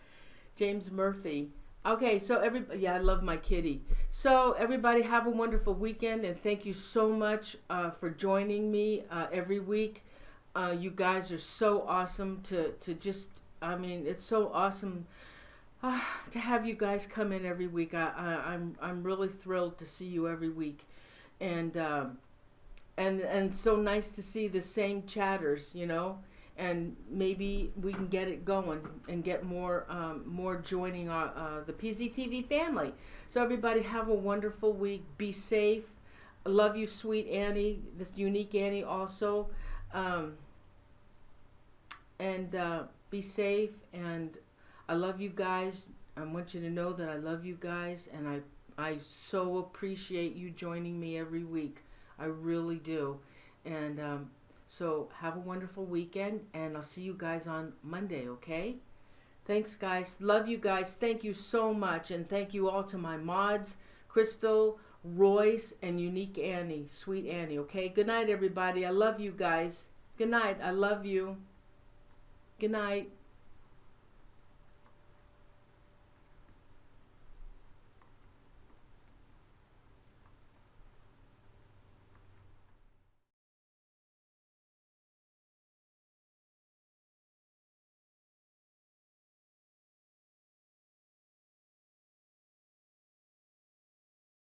James Murphy. Okay, so yeah, I love my kitty. So everybody have a wonderful weekend, and thank you so much for joining me every week. You guys are so awesome to just, I mean, it's so awesome to have you guys come in every week. I'm really thrilled to see you every week, and so nice to see the same chatters, you know. And maybe we can get it going and get more joining the PZTV family. So everybody have a wonderful week. Be safe. I love you, sweet Annie. This unique Annie also. And be safe. And I love you guys. I want you to know that I love you guys. And I so appreciate you joining me every week. I really do. And so have a wonderful weekend, and I'll see you guys on Monday, okay? Thanks, guys. Love you guys. Thank you so much, and thank you all to my mods, Crystal, Royce, and Unique Annie, Sweet Annie, okay? Good night, everybody. I love you guys. Good night. I love you. Good night.